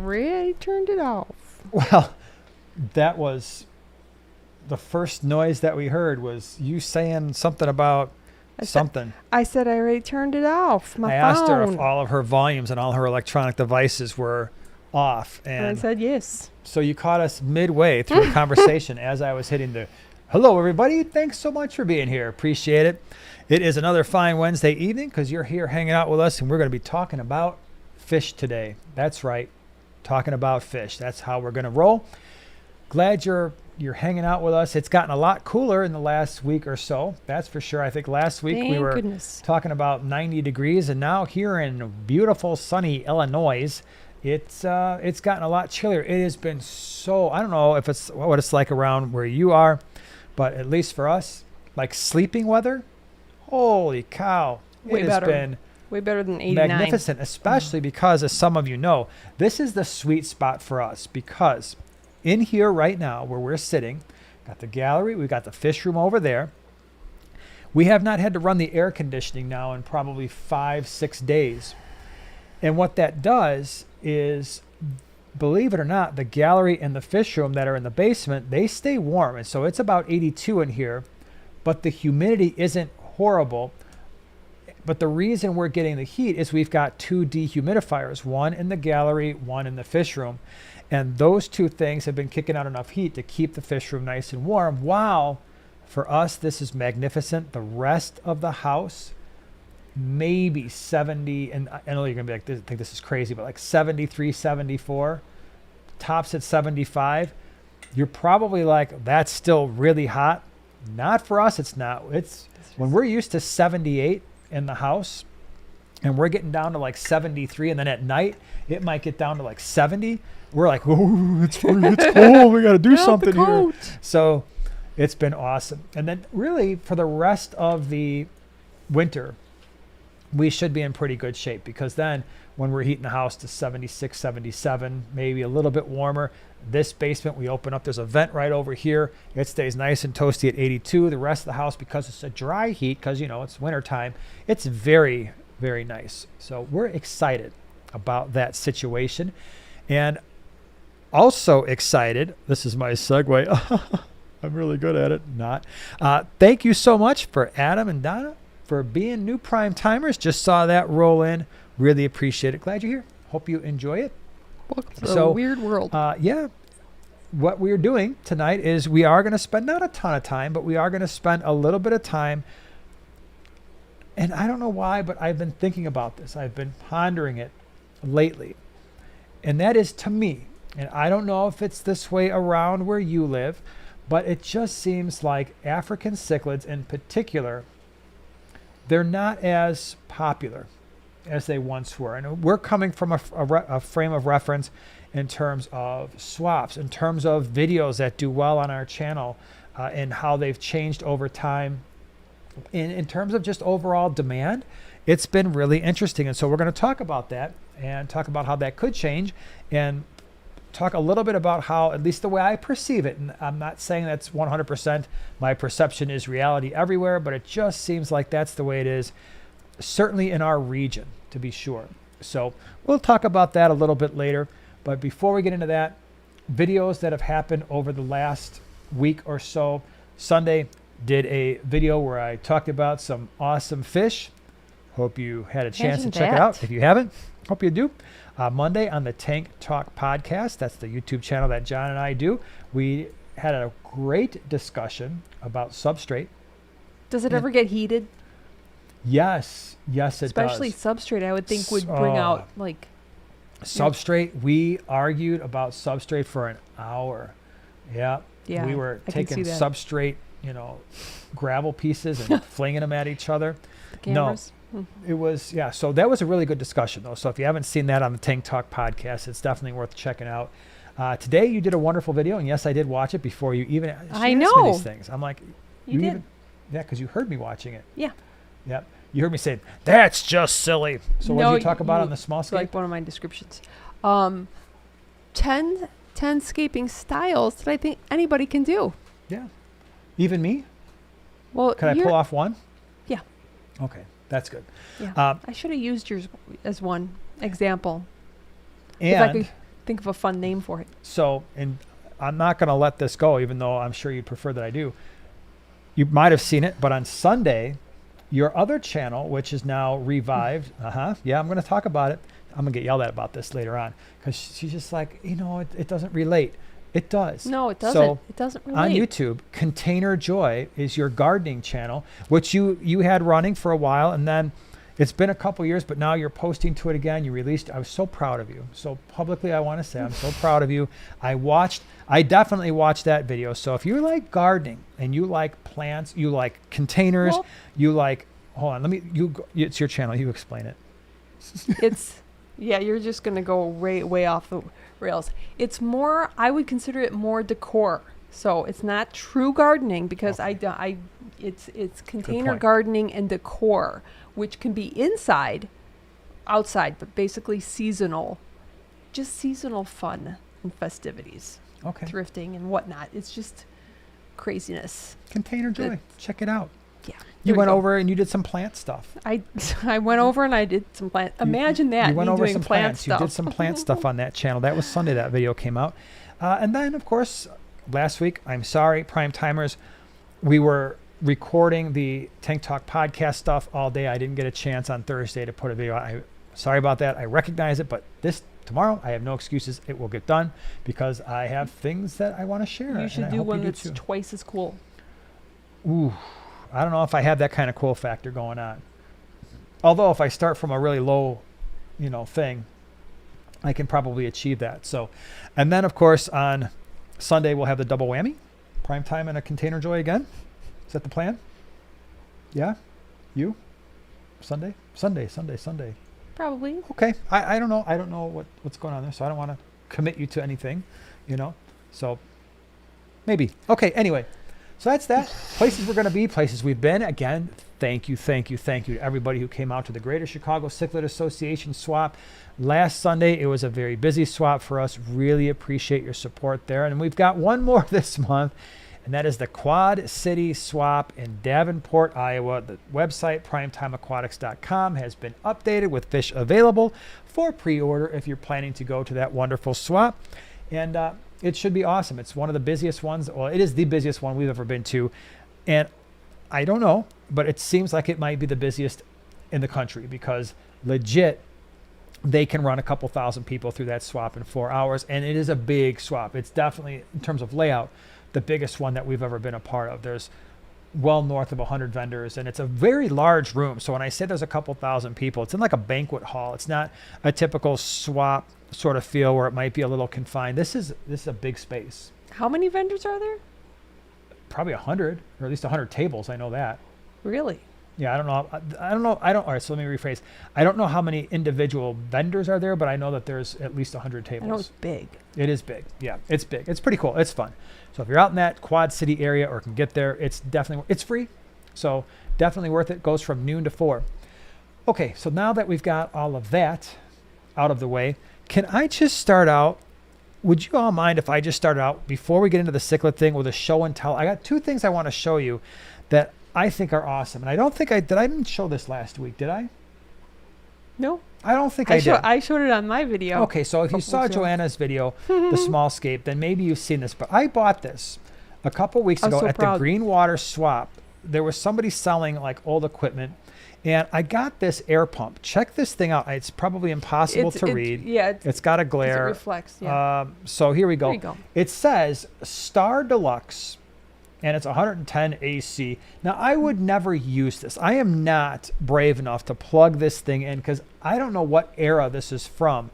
already turned it off. Well, that was the first noise that we heard was you saying something about something. I said I already turned it off. My I phone. asked her if all of her volumes and all her electronic devices were off. And I said yes. So you caught us midway through a conversation as I was hitting the, hello, everybody. Thanks so much for being here. Appreciate it. It is another fine Wednesday evening because you're here hanging out with us, and we're going to be talking about fish today. That's right. Talking about fish. That's how we're going to roll. Glad you're hanging out with us. It's gotten a lot cooler in the last week or so. That's for sure. I think last week we were talking about 90 degrees, and now here in beautiful sunny Illinois, it's gotten a lot chillier. It has been so, I don't know if it's what it's like around where you are, but at least for us, like sleeping weather, holy cow. Way it better. Has been way better than 89. magnificent, especially because, as some of you know, this is the sweet spot for us because in here right now where we're sitting, got the gallery, we've got the fish room over there. We have not had to run the air conditioning now in probably 5-6 days. And what that does is, believe it or not, the gallery and the fish room that are in the basement, they stay warm. And so it's about 82 in here, but the humidity isn't horrible. But the reason we're getting the heat is we've got 2 dehumidifiers, one in the gallery, one in the fish room. And those 2 things have been kicking out enough heat to keep the fish room nice and warm. Wow, for us, this is magnificent. The rest of the house, maybe 70, and I know you're going to be like, think this is crazy, but like 73, 74, tops at 75. You're probably like, that's still really hot. Not for us, it's not. It's when we're used to 78 in the house and we're getting down to like 73, and then at night it might get down to like 70. We're like, oh, it's cold. We got to do something here. So it's been awesome. And then really for the rest of the winter, we should be in pretty good shape because then when we're heating the house to 76, 77, maybe a little bit warmer, this basement we open up, there's a vent right over here. It stays nice and toasty at 82. The rest of the house, because it's a dry heat, because, you know, it's wintertime, it's very, very nice. So we're excited about that situation. And also excited, this is my segue. I'm really good at it. Not. Thank you so much for Adam and Donna for being new prime timers. Just saw that roll in. Really appreciate it. Glad you're here. Hope you enjoy it. Welcome to a weird world. Yeah. What we're doing tonight is we are going to spend not a ton of time, but we are going to spend a little bit of time. And I don't know why, but I've been thinking about this. I've been pondering it lately. And that is, to me, and I don't know if it's this way around where you live, but it just seems like African cichlids in particular, they're not as popular as they once were. And we're coming from a frame of reference in terms of swaps, in terms of videos that do well on our channel, and how they've changed over time. In terms of just overall demand, it's been really interesting. And so we're going to talk about that and talk about how that could change and talk a little bit about how, at least the way I perceive it, and I'm not saying that's 100%, my perception is reality everywhere, but it just seems like that's the way it is, certainly in our region, to be sure. So we'll talk about that a little bit later. But before we get into that, videos that have happened over the last week or so. Sunday did a video where I talked about some awesome fish. Hope you had a chance to check it out. If you haven't, hope you do. Monday on the Tank Talk podcast, that's the YouTube channel that John and I do, we had a great discussion about substrate. Does it ever get heated? Yes, it does. Especially substrate, I would think would bring out like... Substrate, we argued about substrate for an hour. Yeah, we were taking substrate, gravel pieces and flinging them at each other. The cameras? No, it was, so that was a really good discussion, though. So if you haven't seen that on the Tank Talk podcast, it's definitely worth checking out. Today, you did a wonderful video, and yes, I did watch it before you even asked me these things. I'm like, you did? Because you heard me watching it. Yeah. Yep. You heard me say, that's just silly. So what did you talk about on the small scape? Like one of my descriptions. 10 scaping styles that I think anybody can do. Yeah. Even me? Well, can I pull off one? Yeah. Okay. That's good. Yeah. I should have used yours as one example. And think of a fun name for it. So, and I'm not going to let this go, even though I'm sure you'd prefer that I do. You might have seen it, but on Sunday, your other channel, which is now revived. Yeah, I'm going to talk about it. I'm going to get yelled at about this later on because she's just like, it doesn't relate. It does. No, it doesn't. So It doesn't relate. on YouTube, Container Joy is your gardening channel, which you had running for a while, and then it's been a couple years, but now you're posting to it again. You released. I was so proud of you. So publicly, I want to say I'm so proud of you. I definitely watched that video. So if you like gardening and you like plants, you like containers, you like. Hold on, it's your channel. You explain it. You're just gonna go way off the rails. It's more. I would consider it more decor. So it's not true gardening because it's container gardening and decor, which can be inside, outside, but basically seasonal, just seasonal fun and festivities, thrifting and whatnot. It's just craziness. Container Joy, check it out. Yeah. You went over and you did some plant stuff. I went over and I did some plant. Imagine that. You went over doing some plant stuff. You did some plant stuff on that channel. That was Sunday that video came out. And then, of course, last week, I'm sorry, Prime Timers, we were recording the Tank Talk podcast stuff all day. I didn't get a chance on Thursday to put a video out. Sorry about that. I recognize it, but tomorrow, I have no excuses. It will get done because I have things that I want to share. You should do one that's twice as cool. Ooh. I don't know if I have that kind of cool factor going on. Although if I start from a really low, thing, I can probably achieve that. So, and then of course on Sunday we'll have the double whammy, Prime Time and a Container Joy again. Is that the plan? Yeah? You? Sunday? Sunday. Probably. Okay. I don't know. I don't know what's going on there, so I don't want to commit you to anything, So maybe. Okay, anyway. So that's that. Places we're going to be, places we've been. Again, thank you to everybody who came out to the Greater Chicago Cichlid Association swap. Last Sunday, it was a very busy swap for us. Really appreciate your support there. And we've got one more this month, and that is the Quad City swap in Davenport, Iowa. The website, primetimeaquatics.com, has been updated with fish available for pre-order if you're planning to go to that wonderful swap. And it should be awesome. It's one of the busiest ones. Well, it is the busiest one we've ever been to. And I don't know, but it seems like it might be the busiest in the country because legit, they can run a couple thousand people through that swap in 4 hours. And it is a big swap. It's definitely, in terms of layout, the biggest one that we've ever been a part of. There's well north of 100 vendors, and it's a very large room. So when I say there's a couple thousand people, it's in like a banquet hall. It's not a typical swap sort of feel where it might be a little confined. This is a big space. How many vendors are there? Probably 100, or at least 100 tables. I know that. Really? Yeah, I don't know. All right, so let me rephrase. I don't know how many individual vendors are there, but I know that there's at least 100 tables. I know it's big. It is big. Yeah, it's big. It's pretty cool. It's fun. So if you're out in that Quad City area or can get there, it's free. So definitely worth it. Goes from noon to 4. Okay, so now that we've got all of that out of the way, can I just start out? Would you all mind if I just started out before we get into the cichlid thing with a show and tell? I got 2 things I want to show you that I think are awesome. And I don't think I didn't show this last week, did I? No. I don't think I did. I showed it on my video. Okay, so if you saw Joanna's video, the small scape, then maybe you've seen this. But I bought this a couple weeks ago at the Greenwater Swap. There was somebody selling like old equipment. And I got this air pump. Check this thing out. It's probably impossible to read. Yeah. It's got a glare. It reflects, yeah. So here we go. There you go. It says Star Deluxe, and it's 110 AC. Now, I would never use this. I am not brave enough to plug this thing in because I don't know what era this is from.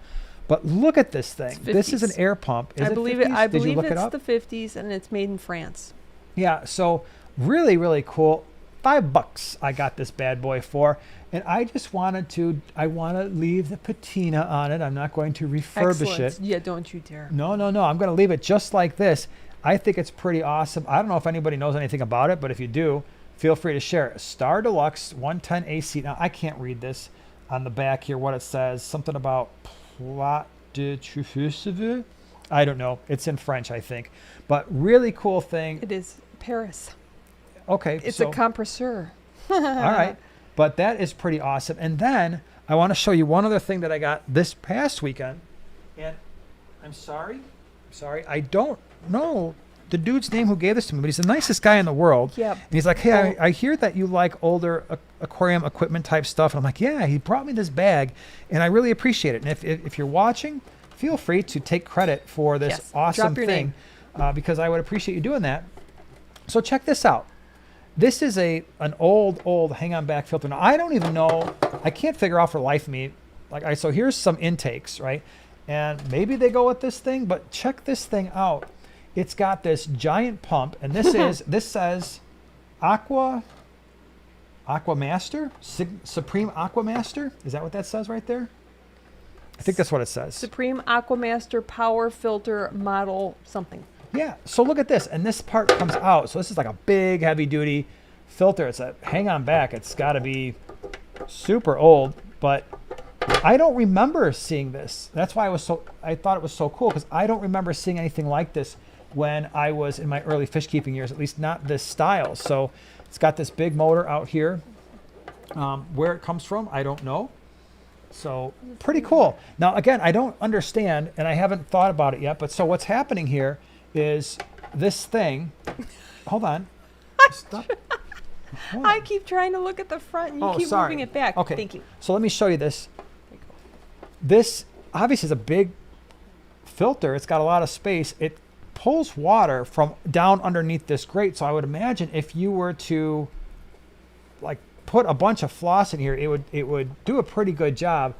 But look at this thing. This is an air pump. I believe it's the 50s, and it's made in France. Yeah, so really, really cool. $5 I got this bad boy for, and I just want to leave the patina on it. I'm not going to refurbish it. Yeah, don't you dare. No. I'm going to leave it just like this. I think it's pretty awesome. I don't know if anybody knows anything about it, but if you do, feel free to share it. Star Deluxe 110 AC. Now, I can't read this on the back here, what it says. Something about plot de truffes. I don't know. It's in French, I think. But really cool thing. It is Paris. Okay. It's a compressor. All right. But that is pretty awesome. And then I want to show you one other thing that I got this past weekend. And I'm sorry. I don't know the dude's name who gave this to me, but he's the nicest guy in the world. Yep. And he's like, hey, I hear that you like older aquarium equipment type stuff. And I'm like, yeah, he brought me this bag, and I really appreciate it. And if you're watching, feel free to take credit for this awesome thing, because I would appreciate you doing that. So check this out. This is an old hang-on back filter. Now, I don't even know. I can't figure out for the life of me. So here's some intakes, right? And maybe they go with this thing, but check this thing out. It's got this giant pump, and this says Aqua Master, Supreme Aqua Master. Is that what that says right there? I think that's what it says. Supreme Aquamaster Power Filter Model something. Yeah. So look at this, and this part comes out. So this is like a big, heavy-duty filter. It's a hang-on back. It's got to be super old, but I don't remember seeing this. That's why I thought it was so cool, because I don't remember seeing anything like this when I was in my early fish keeping years, at least not this style. So it's got this big motor out here. Where it comes from, I don't know. So pretty cool. Now, again, I don't understand, and I haven't thought about it yet, but so what's happening here is this thing. Hold on. Stop. Hold on. I keep trying to look at the front, and you keep moving it back. Okay. Thank you. So let me show you this. This obviously is a big filter. It's got a lot of space. It pulls water from down underneath this grate. So I would imagine if you were to like put a bunch of floss in here, it would do a pretty good job.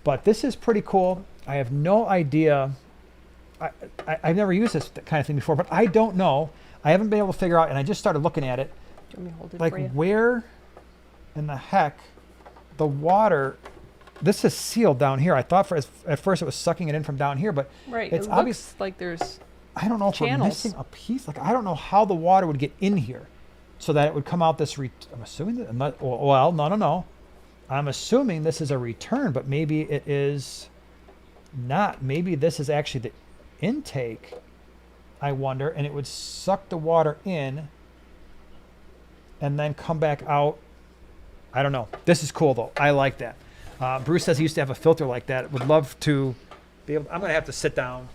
But this is pretty cool. I have no idea. I've never used this kind of thing before, but I don't know. I haven't been able to figure out, and I just started looking at it. Do you want me to hold it Like for you? where in the heck the water. This is sealed down here. I thought at first it was sucking it in from down here, but Right. it's It obvious. looks like there's I don't know if we're channels. missing a piece. Like I don't know how the water would get in here, so that it would come out this. I'm assuming that. Well, no. I'm assuming this is a return, but maybe it is not. Maybe this is actually the intake. I wonder, and it would suck the water in, and then come back out. I don't know. This is cool though. I like that. Bruce says he used to have a filter like that. Would love to be able. I'm going to have to sit down,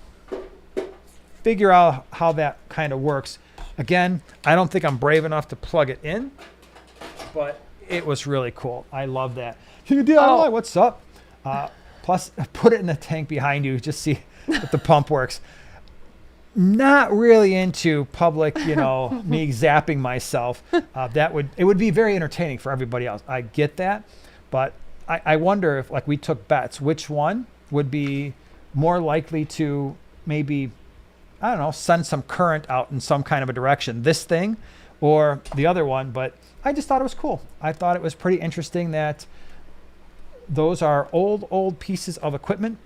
figure out how that kind of works. Again, I don't think I'm brave enough to plug it in, but it was really cool. I love that. DIY, what's up? Plus, put it in the tank behind you. Just see if the pump works. Not really into public, me zapping myself. It would be very entertaining for everybody else. I get that, but I wonder if, like, we took bets, which one would be more likely to maybe, I don't know, send some current out in some kind of a direction, this thing or the other one. But I just thought it was cool. I thought it was pretty interesting that those are old pieces of equipment,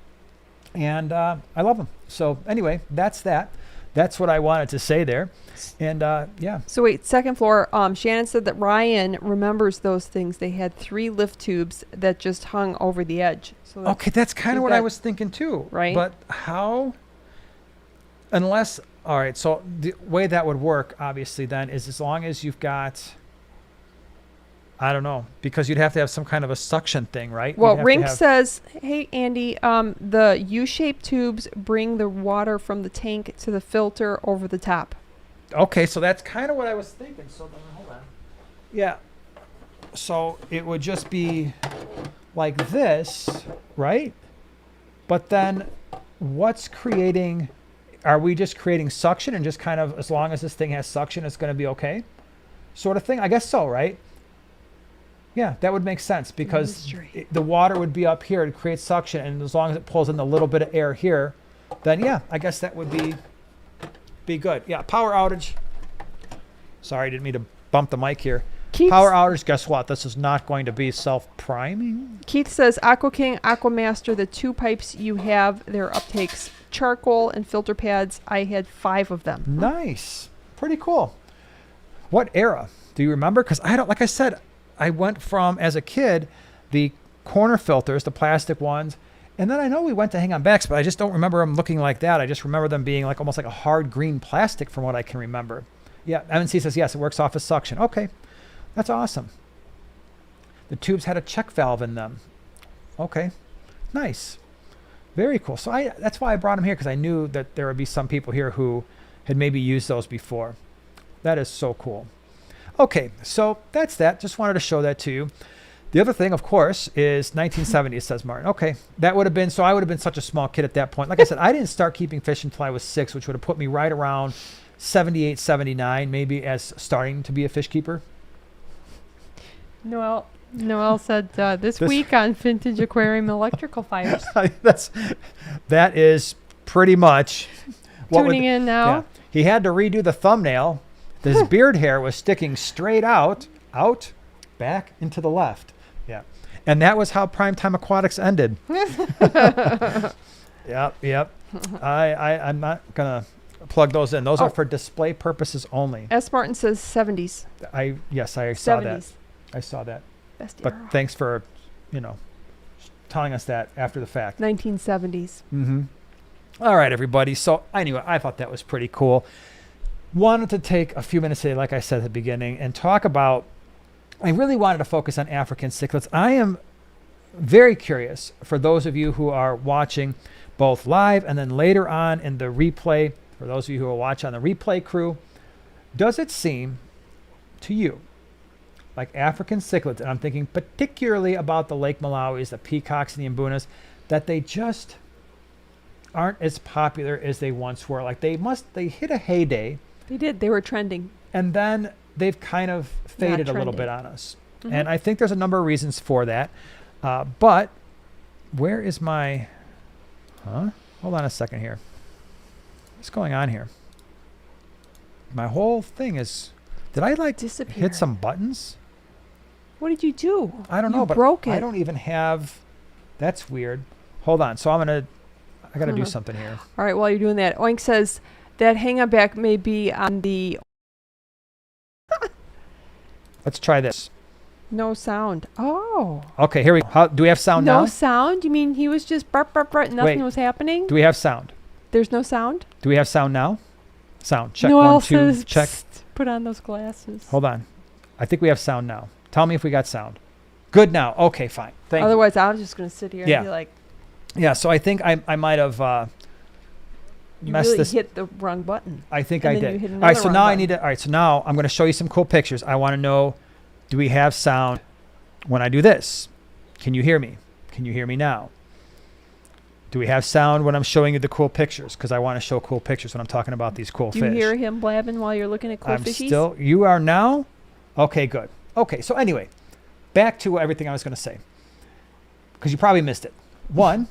and I love them. So anyway, that's that. That's what I wanted to say there. And yeah. So wait, second floor. Shannon said that Ryan remembers those things. They had 3 lift tubes that just hung over the edge. So that's kind of what I was thinking too. Right. But how? All right. So the way that would work, obviously, then is as long as you've got. I don't know, because you'd have to have some kind of a suction thing, right? Well, Rink says, hey, Andy, the U-shaped tubes bring the water from the tank to the filter over the top. Okay, so that's kind of what I was thinking. So then, hold on. Yeah. So it would just be like this, right? But then are we just creating suction and just kind of, as long as this thing has suction, it's going to be okay? Sort of thing? I guess so, right? Yeah, that would make sense, because the water would be up here to create suction, and as long as it pulls in a little bit of air here, then yeah, I guess that would be good. Yeah, power outage. Sorry, didn't mean to bump the mic here. Power outage, guess what? This is not going to be self-priming. Keith says, Aqua King, Aqua Master, the 2 pipes you have, their uptakes, charcoal and filter pads. I had 5 of them. Nice. Pretty cool. What era? Do you remember? Because like I said, I went from, as a kid, the corner filters, the plastic ones, and then I know we went to hang on backs, but I just don't remember them looking like that. I just remember them being like almost like a hard green plastic from what I can remember. Yeah, MNC says, yes, it works off of suction. Okay, that's awesome. The tubes had a check valve in them. Okay, nice. Very cool. So that's why I brought them here, because I knew that there would be some people here who had maybe used those before. That is so cool. Okay, so that's that. Just wanted to show that to you. The other thing, of course, is 1970, says Martin. Okay, that would have been, so I would have been such a small kid at that point. Like I said, I didn't start keeping fish until I was 6, which would have put me right around 78, 79, maybe as starting to be a fish keeper. Noel said this week on Vintage Aquarium Electrical Fires. That is pretty much Tuning in now. Yeah. He had to redo the thumbnail. His beard hair was sticking straight out, back, into the left. Yeah. And that was how Primetime Aquatics ended. Yep. I'm not going to plug those in. Those are for display purposes only. S. Martin says 70s. I saw 70s. that. I saw that. Best But era. thanks for, telling us that after the fact. 1970s. Mm-hmm. All right, everybody. So anyway, I thought that was pretty cool. Wanted to take a few minutes today, like I said at the beginning, and talk about, I really wanted to focus on African cichlids. I am very curious for those of you who are watching both live and then later on in the replay, for those of you who will watch on the replay crew, does it seem to you like African cichlids, and I'm thinking particularly about the Lake Malawis, the peacocks and the imbunas, that they just aren't as popular as they once were? Like they hit a heyday. They did. They were trending. And then they've kind of faded a little bit on us. Mm-hmm. And I think there's a number of reasons for that. But where is my... Hold on a second here. What's going on here? My whole thing is... Did I hit some buttons? What did you do? I don't know, you but broke it. I don't even have... That's weird. Hold on. So I got to do something here. All right, while you're doing that, Oink says that hang-on back may be on the... Let's try this. No sound. Oh. Okay, here we go. Do we have sound now? No sound? You mean he was just burp, burp, burp, nothing was happening? Do we have sound? There's no sound? Do we have sound now? Sound. Check. Noel 1, 2, says, check. Put on those glasses. Hold on. I think we have sound now. Tell me if we got sound. Good now. Okay, fine. Thank you. Otherwise, I was just going to sit here and be like... Yeah, so I think I might have messed really this. hit the wrong button. I think and I then did. You hit All right, so wrong now button. I need to. All right, so now I'm going to show you some cool pictures. I want to know, do we have sound when I do this? Can you hear me? Can you hear me now? Do we have sound when I'm showing you the cool pictures? Because I want to show cool pictures when I'm talking about these cool fish. Do you hear him blabbing while you're looking at cool fishies? You are now? Okay, good. Okay, so anyway, back to everything I was going to say. Because you probably missed it. One,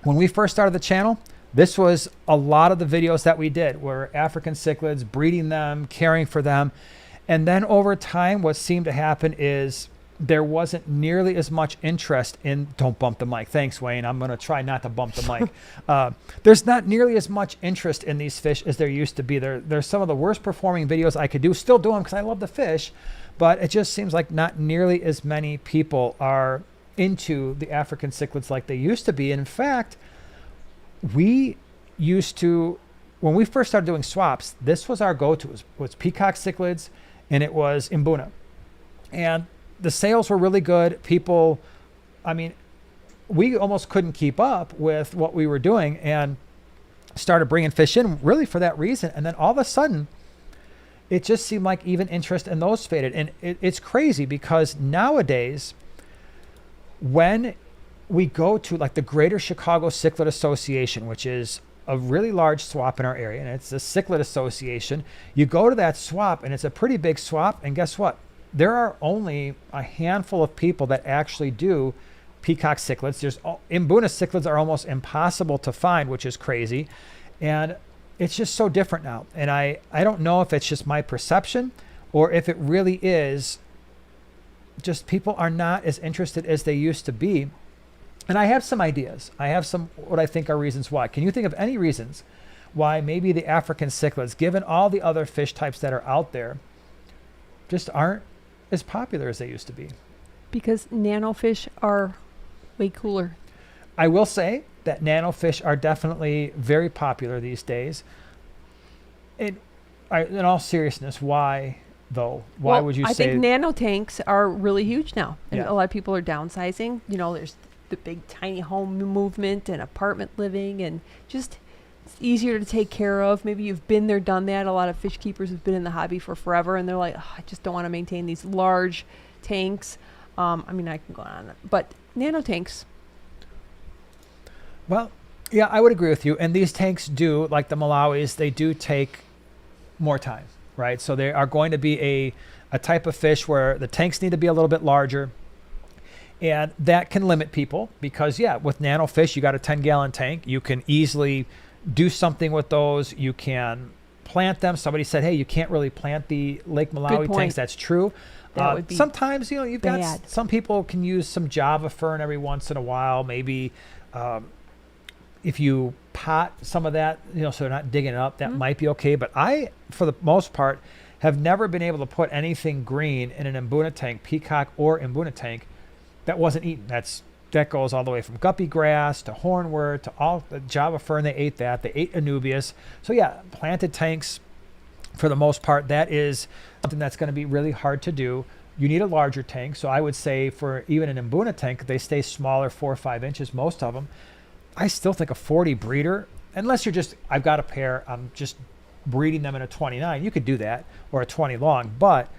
when we first started the channel, this was a lot of the videos that we did were African cichlids, breeding them, caring for them. And then over time, what seemed to happen is there wasn't nearly as much interest in, don't bump the mic. Thanks, Wayne. I'm going to try not to bump the mic. There's not nearly as much interest in these fish as there used to be. They're some of the worst performing videos I could do. Still do them because I love the fish, but it just seems like not nearly as many people are into the African cichlids like they used to be. And in fact, we used to, when we first started doing swaps, this was our go-to. It was peacock cichlids and it was imbuna. And the sales were really good. People, I mean, we almost couldn't keep up with what we were doing and started bringing fish in really for that reason. And then all of a sudden, it just seemed like even interest in those faded. And it's crazy because nowadays, when we go to like the Greater Chicago Cichlid Association, which is a really large swap in our area, and it's a cichlid association, you go to that swap and it's a pretty big swap. And guess what? There are only a handful of people that actually do peacock cichlids. Imbuna cichlids are almost impossible to find, which is crazy. And it's just so different now. And I don't know if it's just my perception or if it really is just people are not as interested as they used to be. And I have some ideas. I have some what I think are reasons why. Can you think of any reasons why maybe the African cichlids, given all the other fish types that are out there, just aren't as popular as they used to be? Because nanofish are way cooler. I will say that nanofish are definitely very popular these days. In all seriousness, why though? Why would you say? I think nano tanks are really huge now. And Yeah. a lot of people are downsizing. You know, there's the big tiny home movement and apartment living, and just it's easier to take care of. Maybe you've been there, done that. A lot of fish keepers have been in the hobby for forever, and they're like, oh, I just don't want to maintain these large tanks. I mean, I can go on, but nano tanks. Well, yeah, I would agree with you. And these tanks do, like the Malawis, they do take more time, right? So they are going to be a type of fish where the tanks need to be a little bit larger. And that can limit people because, yeah, with nano fish, you got a 10-gallon tank. You can easily do something with those. You can plant them. Somebody said, hey, you can't really plant the Lake Malawi tanks. That's true. That would be sometimes, you know, you've got bad. some people can use some Java fern every once in a while. Maybe if you pot some of that, you know, so they're not digging it up, that might be okay. But I, for the most part, have never been able to put anything green in an Mbuna tank, peacock or Mbuna tank, that wasn't eaten. That goes all the way from guppy grass to hornwort to all the Java fern. They ate that. They ate Anubias. So yeah, planted tanks, for the most part, that is something that's going to be really hard to do. You need a larger tank. So I would say for even an Mbuna tank, they stay smaller, 4 or 5 inches, most of them. I still think a 40 breeder, unless you're just, I've got a pair, I'm just breeding them in a 29, you could do that, or a 20 long. But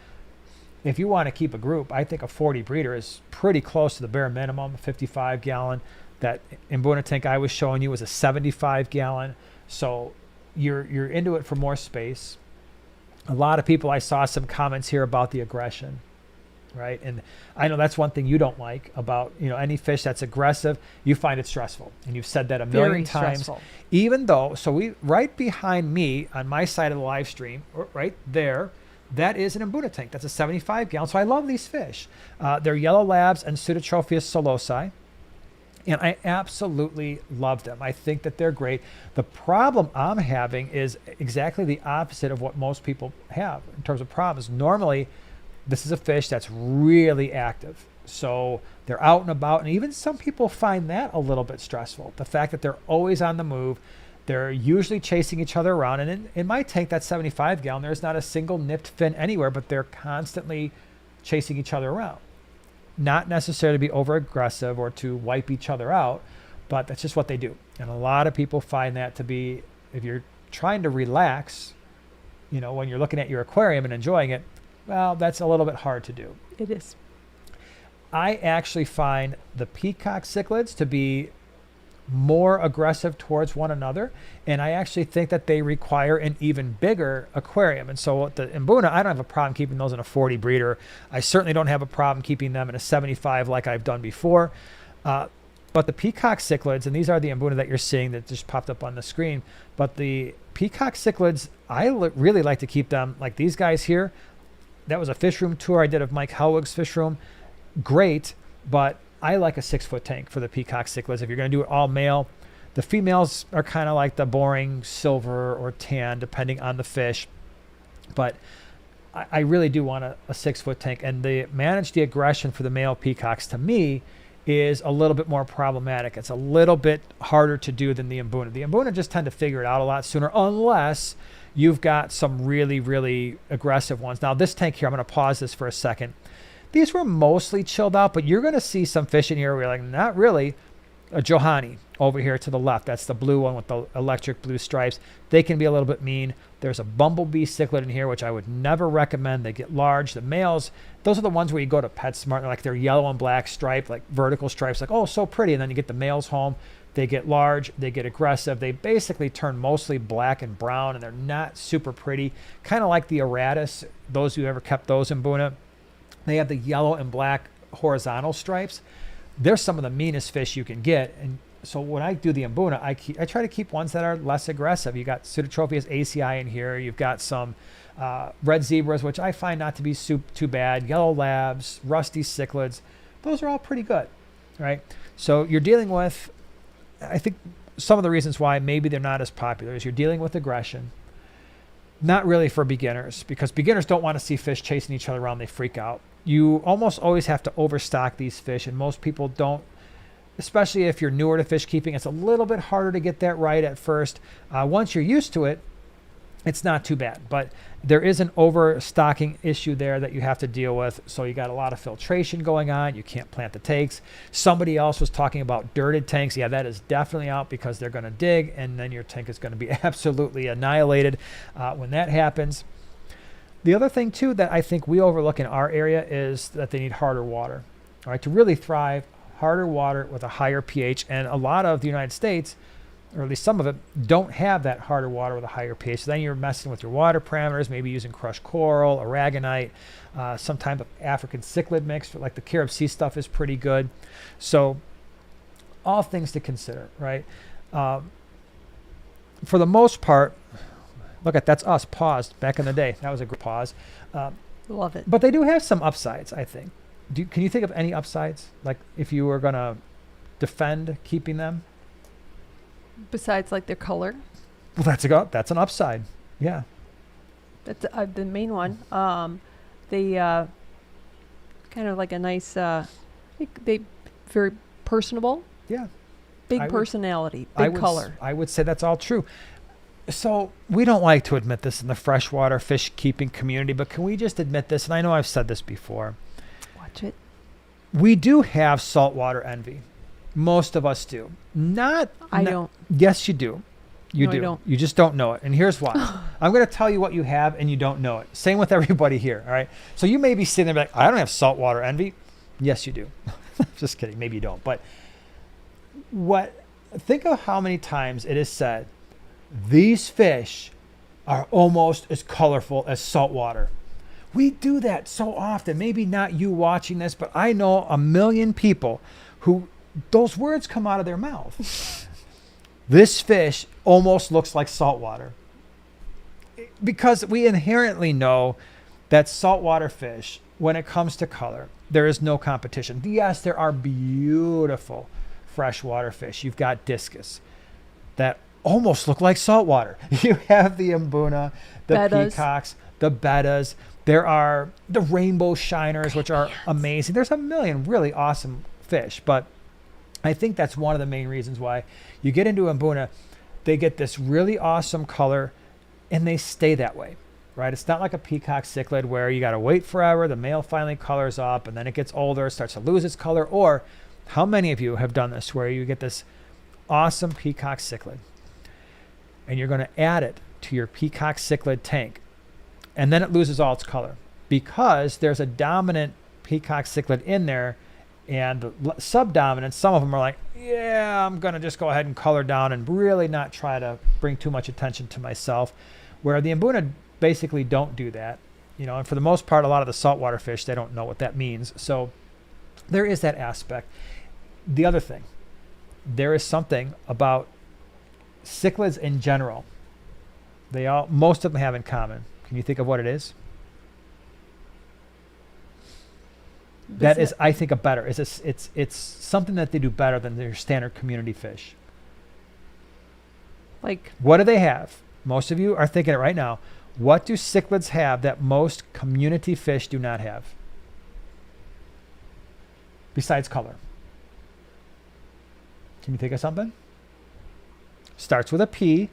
if you want to keep a group, I think a 40 breeder is pretty close to the bare minimum. 55 gallon. That Mbuna tank I was showing you was a 75 gallon. So you're into it for more space. A lot of people, I saw some comments here about the aggression, right? And I know that's one thing you don't like about, you know, any fish that's aggressive, you find it stressful. And you've said that a million times. Stressful. Even though, so we, right behind me on my side of the live stream, right there, that is an Mbuna tank. That's a 75 gallon. So I love these fish. They're yellow labs and Pseudotropheus solosi. And I absolutely love them. I think that they're great. The problem I'm having is exactly the opposite of what most people have in terms of problems. Normally, this is a fish that's really active. So they're out and about. And even some people find that a little bit stressful. The fact that they're always on the move. They're usually chasing each other around. And in my tank, that 75 gallon, there's not a single nipped fin anywhere, but they're constantly chasing each other around. Not necessarily to be over aggressive or to wipe each other out, but that's just what they do. And a lot of people find that to be, if you're trying to relax, you know, when you're looking at your aquarium and enjoying it, well, that's a little bit hard to do. It is. I actually find the peacock cichlids to be more aggressive towards one another, and I actually think that they require an even bigger aquarium. And so the Mbuna, I don't have a problem keeping those in a 40 breeder. I certainly don't have a problem keeping them in a 75 like I've done before. But the peacock cichlids, and these are the Mbuna that you're seeing that just popped up on the screen, but the peacock cichlids, I really like to keep them like these guys here. That was a fish room tour I did of Mike Helwig's fish room. Great, but I like a 6-foot tank for the peacock cichlids. If you're going to do it all male, the females are kind of like the boring silver or tan, depending on the fish. But I really do want a 6-foot tank. And manage the aggression for the male peacocks, to me, is a little bit more problematic. It's a little bit harder to do than the Mbuna. The Mbuna just tend to figure it out a lot sooner, unless you've got some really, really aggressive ones. Now, this tank here, I'm going to pause this for a second. These were mostly chilled out, but you're going to see some fish in here where you're like, not really. A Johanna over here to the left. That's the blue one with the electric blue stripes. They can be a little bit mean. There's a bumblebee cichlid in here, which I would never recommend. They get large. The males, those are the ones where you go to PetSmart, like they're yellow and black striped, like vertical stripes, like, oh, so pretty. And then you get the males home. They get large. They get aggressive. They basically turn mostly black and brown, and they're not super pretty. Kind of like the Aratus, those who ever kept those in Mbuna. They have the yellow and black horizontal stripes. They're some of the meanest fish you can get. And so when I do the Mbuna, I try to keep ones that are less aggressive. You got Pseudotropheus acei in here. You've got some red zebras, which I find not to be too bad. Yellow labs, rusty cichlids. Those are all pretty good, right? So you're dealing with, I think some of the reasons why maybe they're not as popular is you're dealing with aggression. Not really for beginners, because beginners don't want to see fish chasing each other around. They freak out. You almost always have to overstock these fish, and most people don't, especially if you're newer to fish keeping. It's a little bit harder to get that right at first. Once you're used to it, it's not too bad. But there is an overstocking issue there that you have to deal with. So you got a lot of filtration going on. You can't plant the tanks. Somebody else was talking about dirted tanks. Yeah, that is definitely out because they're going to dig, and then your tank is going to be absolutely annihilated when that happens. The other thing, too, that I think we overlook in our area is that they need harder water. All right, to really thrive, harder water with a higher pH. And a lot of the United States, or at least some of it, don't have that harder water with a higher pH. So then you're messing with your water parameters, maybe using crushed coral, aragonite, some type of African cichlid mix, like the Carib Sea stuff is pretty good. So all things to consider, right? For the most part, look at that's us paused back in the day. That was a good pause. Love it. But they do have some upsides, I think. Can you think of any upsides? Like if you were going to defend keeping them? Besides, like, their color. Well, that's an upside. Yeah. That's the main one. They kind of like a nice. They very personable. Yeah. Big personality. Big color. I would say that's all true. So we don't like to admit this in the freshwater fish keeping community, but can we just admit this? And I know I've said this before. Watch it. We do have saltwater envy. Most of us do. I don't. Yes, you do. You No, I do. don't. You just don't know it. And here's why. I'm going to tell you what you have and you don't know it. Same with everybody here. All right. So you may be sitting there like, I don't have saltwater envy. Yes, you do. Just kidding. Maybe you don't. But think of how many times it is said, these fish are almost as colorful as saltwater. We do that so often. Maybe not you watching this, but I know a million people who those words come out of their mouth. This fish almost looks like saltwater. Because we inherently know that saltwater fish, when it comes to color, there is no competition. Yes, there are beautiful freshwater fish. You've got discus that almost look like saltwater. You have the mbuna, the bettas. Peacocks, the bettas. There are the rainbow shiners, which are amazing. There's a million really awesome fish, but I think that's one of the main reasons why you get into mbuna. They get this really awesome color, and they stay that way, right? It's not like a peacock cichlid where you got to wait forever. The male finally colors up, and then it gets older, starts to lose its color. Or how many of you have done this where you get this awesome peacock cichlid, and you're going to add it to your peacock cichlid tank, and then it loses all its color because there's a dominant peacock cichlid in there, and the subdominant, some of them are like, yeah, I'm going to just go ahead and color down and really not try to bring too much attention to myself, where the mbuna basically don't do that, and for the most part, a lot of the saltwater fish, they don't know what that means. So there is that aspect. The other thing, there is something about cichlids in general. Most of them have in common. Can you think of what it is? That is, I think, it's something that they do better than their standard community fish. Like, what do they have? Most of you are thinking it right now. What do cichlids have that most community fish do not have? Besides color. Can you think of something? Starts with a P,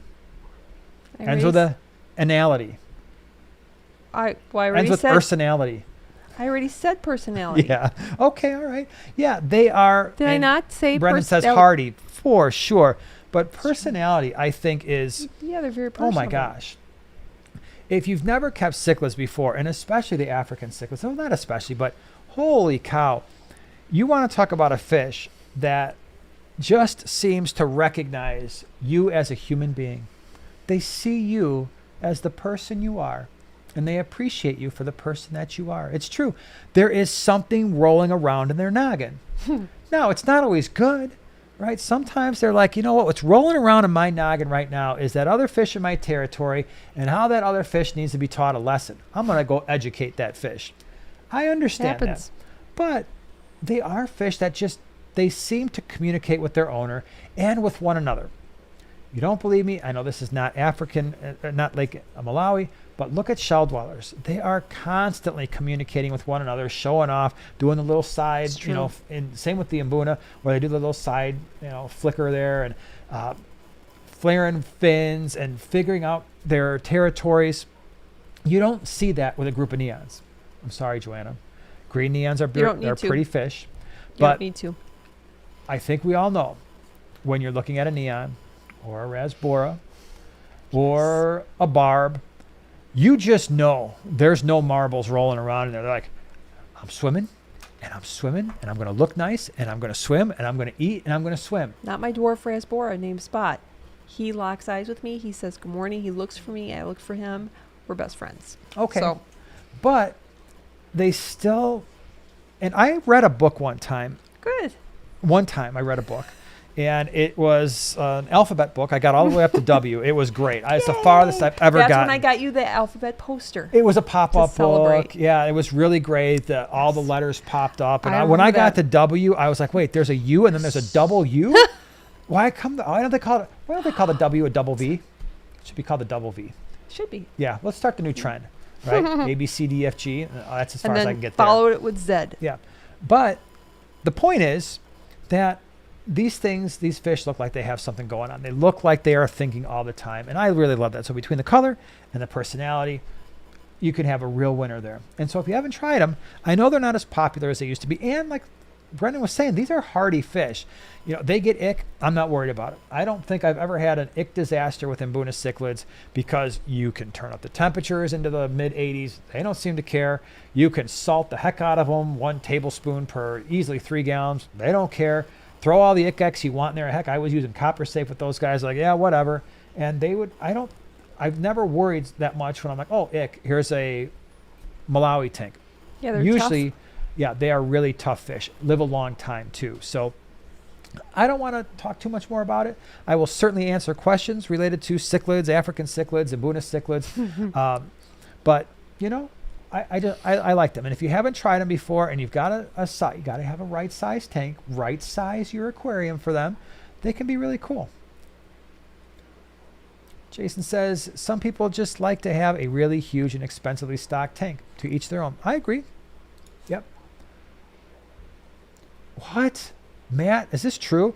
ends with a anality. Ends with personality. I already said personality. Yeah. Okay. All right. Yeah, they are. Did I not say? Brendan says hardy for sure, but personality, I think, is. Yeah, they're very personable. Oh my gosh! If you've never kept cichlids before, and especially the African cichlids, well, not especially, but holy cow, you want to talk about a fish that just seems to recognize you as a human being. They see you as the person you are, and they appreciate you for the person that you are. It's true. There is something rolling around in their noggin. Now, it's not always good, right? Sometimes they're like, you know what? What's rolling around in my noggin right now is that other fish in my territory and how that other fish needs to be taught a lesson. I'm going to go educate that fish. I understand that. But they are fish that they seem to communicate with their owner and with one another. You don't believe me? I know this is not African, not Lake Malawi, but look at shell dwellers. They are constantly communicating with one another, showing off, doing the little side, and same with the mbuna, where they do the little side, flicker there, and flaring fins and figuring out their territories. You don't see that with a group of neons. I'm sorry, Joanna. Green neons are they're pretty fish. You don't need to. I think we all know when you're looking at a neon or a rasbora or a barb, you just know there's no marbles rolling around in there. They're like, I'm swimming and I'm swimming and I'm going to look nice and I'm going to swim and I'm going to eat and I'm going to swim. Not my dwarf rasbora named Spot. He locks eyes with me. He says good morning. He looks for me. I look for him. We're best friends. Okay. So, but they still, and I read a book one time. Good. One time I read a book. And it was an alphabet book. I got all the way up to W. It was great. It's the farthest I've ever gotten. That's when I got you the alphabet poster. It was a pop-up celebrate. book. Yeah, it was really great. All the letters popped up. And when remember I got that. to W, I was like, wait, there's a U and then there's a double U? Why don't they call the W a double V? It should be called the double V. Should be. Yeah, let's start the new trend, right? A, B, C, D, F, G. That's as far as I can get there. Follow it with Z. Yeah. But the point is that these fish look like they have something going on. They look like they are thinking all the time. And I really love that. So between the color and the personality, you can have a real winner there. And so if you haven't tried them, I know they're not as popular as they used to be. And like Brendan was saying, these are hardy fish. You know, they get ick. I'm not worried about it. I don't think I've ever had an ick disaster with Mbuna cichlids because you can turn up the temperatures into the mid 80s. They don't seem to care. You can salt the heck out of them, 1 tablespoon per easily 3 gallons. They don't care. Throw all the ick you want in there. Heck, I was using copper safe with those guys. Like, yeah, whatever. And I've never worried that much when I'm like, oh, ick, here's a Malawi tank. Yeah, they're usually, tough. Yeah, they are really tough fish. Live a long time too. So I don't want to talk too much more about it. I will certainly answer questions related to cichlids, African cichlids, and Mbuna cichlids. But you know, I like them. And if you haven't tried them before and you've got you got to have a right size tank, right size your aquarium for them. They can be really cool. Jason says, some people just like to have a really huge and expensively stocked tank. To each their own. I agree. Yep. What? Matt, is this true?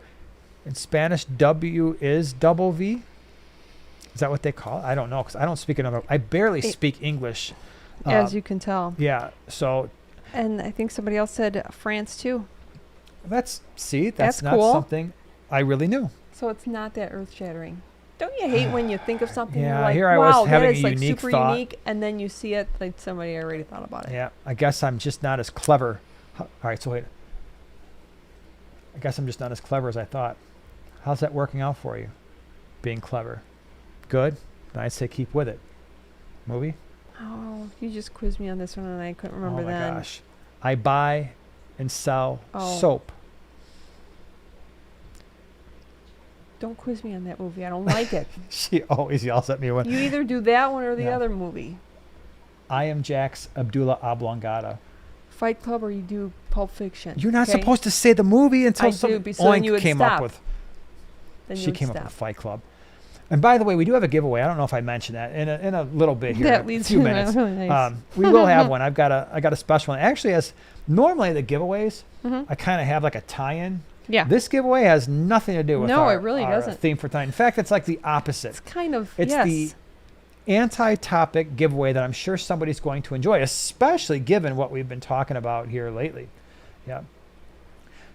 In Spanish, W is double V? Is that what they call it? I don't know because I don't speak another. I barely speak English. As you can tell. Yeah. So. And I think somebody else said France too. That's not cool. something I really knew. So it's not that earth shattering. Don't you hate when you think of something Yeah, you're like, here I wow, was having that is a like unique super thought. unique, and then you see it like somebody already thought about it. Yeah. I guess I'm just not as clever. All right. So wait. I guess I'm just not as clever as I thought. How's that working out for you? Being clever. Good. Then I'd say keep with it. Movie? Oh, you just quizzed me on this one and I couldn't remember that. Oh my gosh. I buy and sell Oh. soap. Don't quiz me on that movie. I don't like it. She always yells at me when You either do that one or the Yeah. other movie. I am Jax Abdullah Oblongata. Fight Club or you do Pulp Fiction. You're not okay? supposed to say the movie until I some do, so then you Oink would came stop. up with. Then you She would came up stop. with Fight Club. And by the way, we do have a giveaway. I don't know if I mentioned that in a little bit here. That in a leads few to minutes. really nice. We will have one. I got a special one. Actually, as normally the giveaways, Mhm. I kind of have like a tie-in. Yeah. This giveaway has nothing to do with No, our, it really our doesn't. theme for tonight. In fact, it's like the opposite. It's kind of, It's yes. the anti-topic giveaway that I'm sure somebody's going to enjoy, especially given what we've been talking about here lately. Yeah.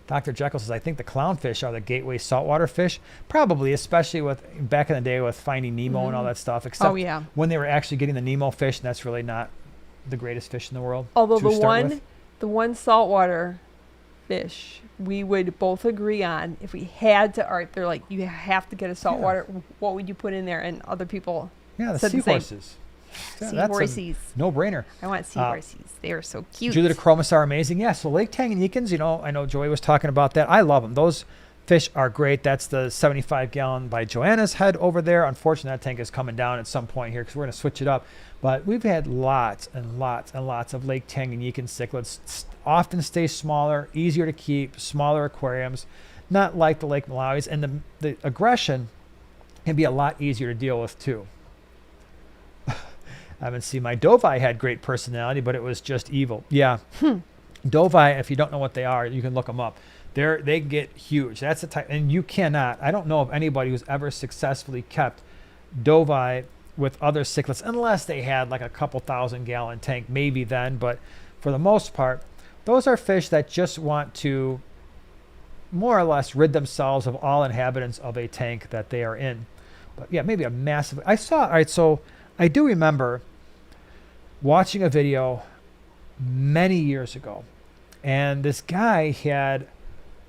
Dr. Jekyll says, I think the clownfish are the gateway saltwater fish. Probably, especially with back in the day with Finding Nemo and all that stuff, except Oh, yeah. when they were actually getting the Nemo fish, and that's really not the greatest fish in the world. Although to start with. the one saltwater fish we would both agree on, if we had to art, they're like, you have to get a saltwater. What would you put in there? And other people Yeah, the said the same. seahorses. Yeah, that's a Seahorses. no-brainer. I want seahorses. They are so cute. Julidochromos are amazing. Yeah, so Lake Tanganyikans, I know Joy was talking about that. I love them. Those fish are great. That's the 75-gallon by Joanna's head over there. Unfortunately, that tank is coming down at some point here because we're going to switch it up. But we've had lots and lots and lots of Lake Tanganyikan cichlids. Often stay smaller, easier to keep, smaller aquariums, not like the Lake Malawis. And the aggression can be a lot easier to deal with, too. I haven't seen my Dovai had great personality, but it was just evil. Yeah. Dovai, if you don't know what they are, you can look them up. They get huge. That's the type, and you cannot. I don't know of anybody who's ever successfully kept dovi with other cichlids, unless they had like a couple 1,000-gallon tank, maybe then. But for the most part, those are fish that just want to more or less rid themselves of all inhabitants of a tank that they are in. But yeah, maybe a massive. All right, so I do remember watching a video many years ago, and this guy had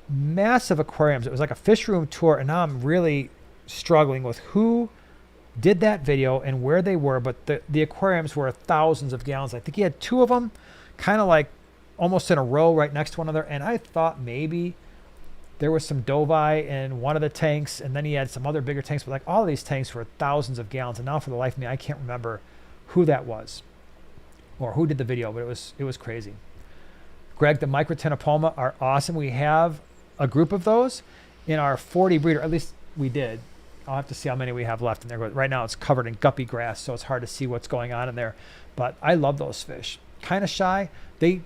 massive aquariums. It was like a fish room tour, and now I'm really struggling with who did that video and where they were, but the aquariums were thousands of gallons. I think he had 2 of them kind of like almost in a row right next to one another, and I thought maybe there was some dovi in one of the tanks, and then he had some other bigger tanks, but like all of these tanks were thousands of gallons, and now for the life of me I can't remember who that was or who did the video, but it was crazy. Greg, the microtenopoma are awesome. We have a group of those in our 40 breeder, at least we did. I'll have to see how many we have left in there. Right now it's covered in guppy grass, so it's hard to see what's going on in there. But I love those fish. Kind of shy.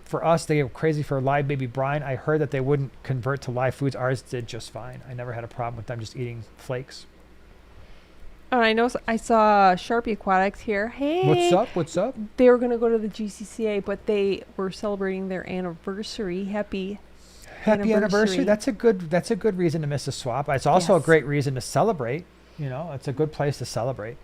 For us, they go crazy for live baby brine. I heard that they wouldn't convert to live foods. Ours did just fine. I never had a problem with them just eating flakes. Oh, I know. I saw Sharpie Aquatics here. Hey. What's up? They were going to go to the GCCA, but they were celebrating their anniversary. Happy anniversary. That's a good reason to miss a swap. It's also a great reason to celebrate. You know, it's a good place to celebrate.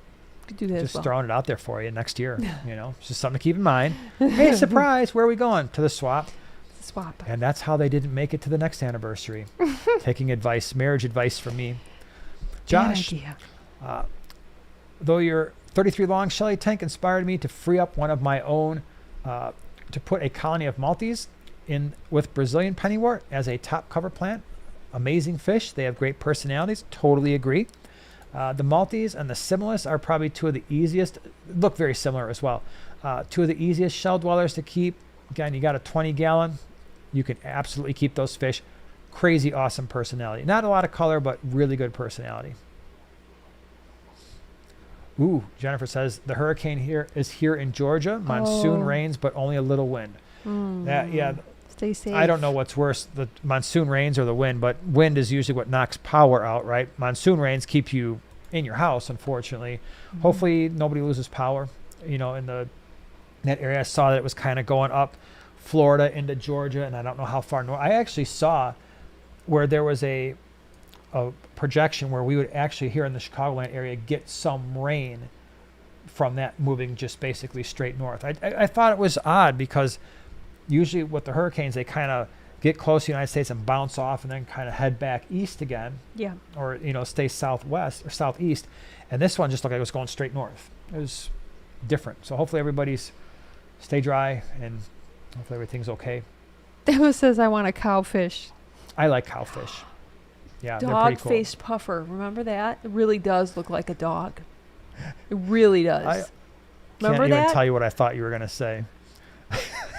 Could do that. Just throwing it out there for you next year. You know, it's just something to keep in mind. Hey, surprise! Where are we going? To the swap. And that's how they didn't make it to the next anniversary. Taking marriage advice from me. Josh, though your 33 long Shelly tank inspired me to free up one of my own to put a colony of Maltese in with Brazilian pennywort as a top cover plant. Amazing fish. They have great personalities. Totally agree. The Maltese and the Similis are probably 2 of the easiest. Look very similar as well. 2 of the easiest shell dwellers to keep. Again, you got a 20-gallon. You can absolutely keep those fish. Crazy awesome personality. Not a lot of color, but really good personality. Ooh, Jennifer says the hurricane is here in Georgia. Monsoon rains, but only a little wind. Stay safe. I don't know what's worse, the monsoon rains or the wind, but wind is usually what knocks power out, right? Monsoon rains keep you in your house, unfortunately. Mm-hmm. Hopefully nobody loses power, you know, in that area. I saw that it was kind of going up Florida into Georgia, and I don't know how far north. I actually saw where there was a projection where we would actually here in the Chicagoland area get some rain from that moving just basically straight north. I thought it was odd because usually with the hurricanes, they kind of get close to the United States and bounce off and then kind of head back east again. Yeah. Or, you know, stay southwest or southeast. And this one just looked like it was going straight north. It was different. So hopefully everybody's stay dry and hopefully everything's okay. Demo says, I want a cowfish. I like cowfish. Yeah, they're pretty cool. Dog-faced puffer. Remember that? It really does look like a dog. It really does. Remember that? I can't even tell you what I thought you were going to say.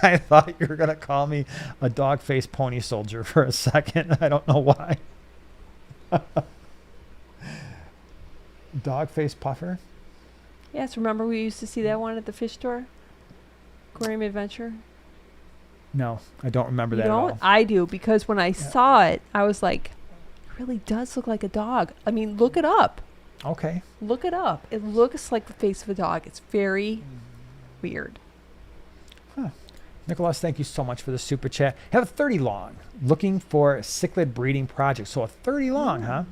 I thought you were going to call me a dog-faced pony soldier for a second. I don't know why. Dog-faced puffer? Yes, remember we used to see that one at the fish store? Aquarium Adventure? No, I don't remember that at all. I do, because when I saw it, I was like, it really does look like a dog. I mean, look it up. Okay. Look it up. It looks like the face of a dog. It's very weird. Huh. Nicholas, thank you so much for the super chat. Have a 30 long. Looking for cichlid breeding project. So a 30 long, huh?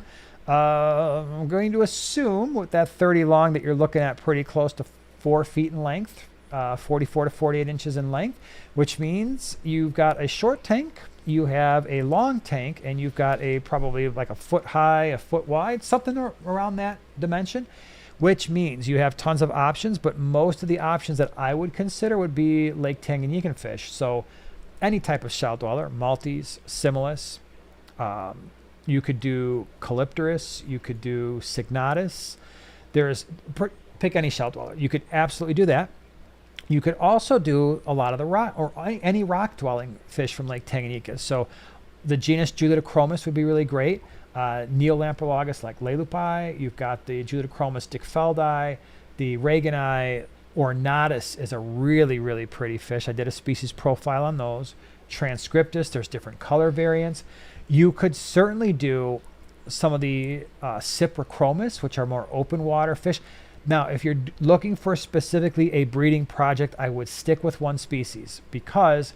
I'm going to assume with that 30 long that you're looking at pretty close to 4 feet in length, 44 to 48 inches in length, which means you've got a short tank, you have a long tank, and you've got a probably like a foot high, a foot wide, something around that dimension, which means you have tons of options, but most of the options that I would consider would be Lake Tanganyika fish. So any type of shell dweller, Maltese, Similis, you could do Calypterus, you could do Signatus. Pick any shell dweller. You could absolutely do that. You could also do a lot of the rock or any rock dwelling fish from Lake Tanganyika. So the genus Julidochromis would be really great. Neolamprologus like Lelupi. You've got the Julidochromis dickfeldi, the Reagani. Ornatus is a really, really pretty fish. I did a species profile on those. Transcriptus, there's different color variants. You could certainly do some of the cyprichromis, which are more open water fish. Now, if you're looking for specifically a breeding project, I would stick with one species because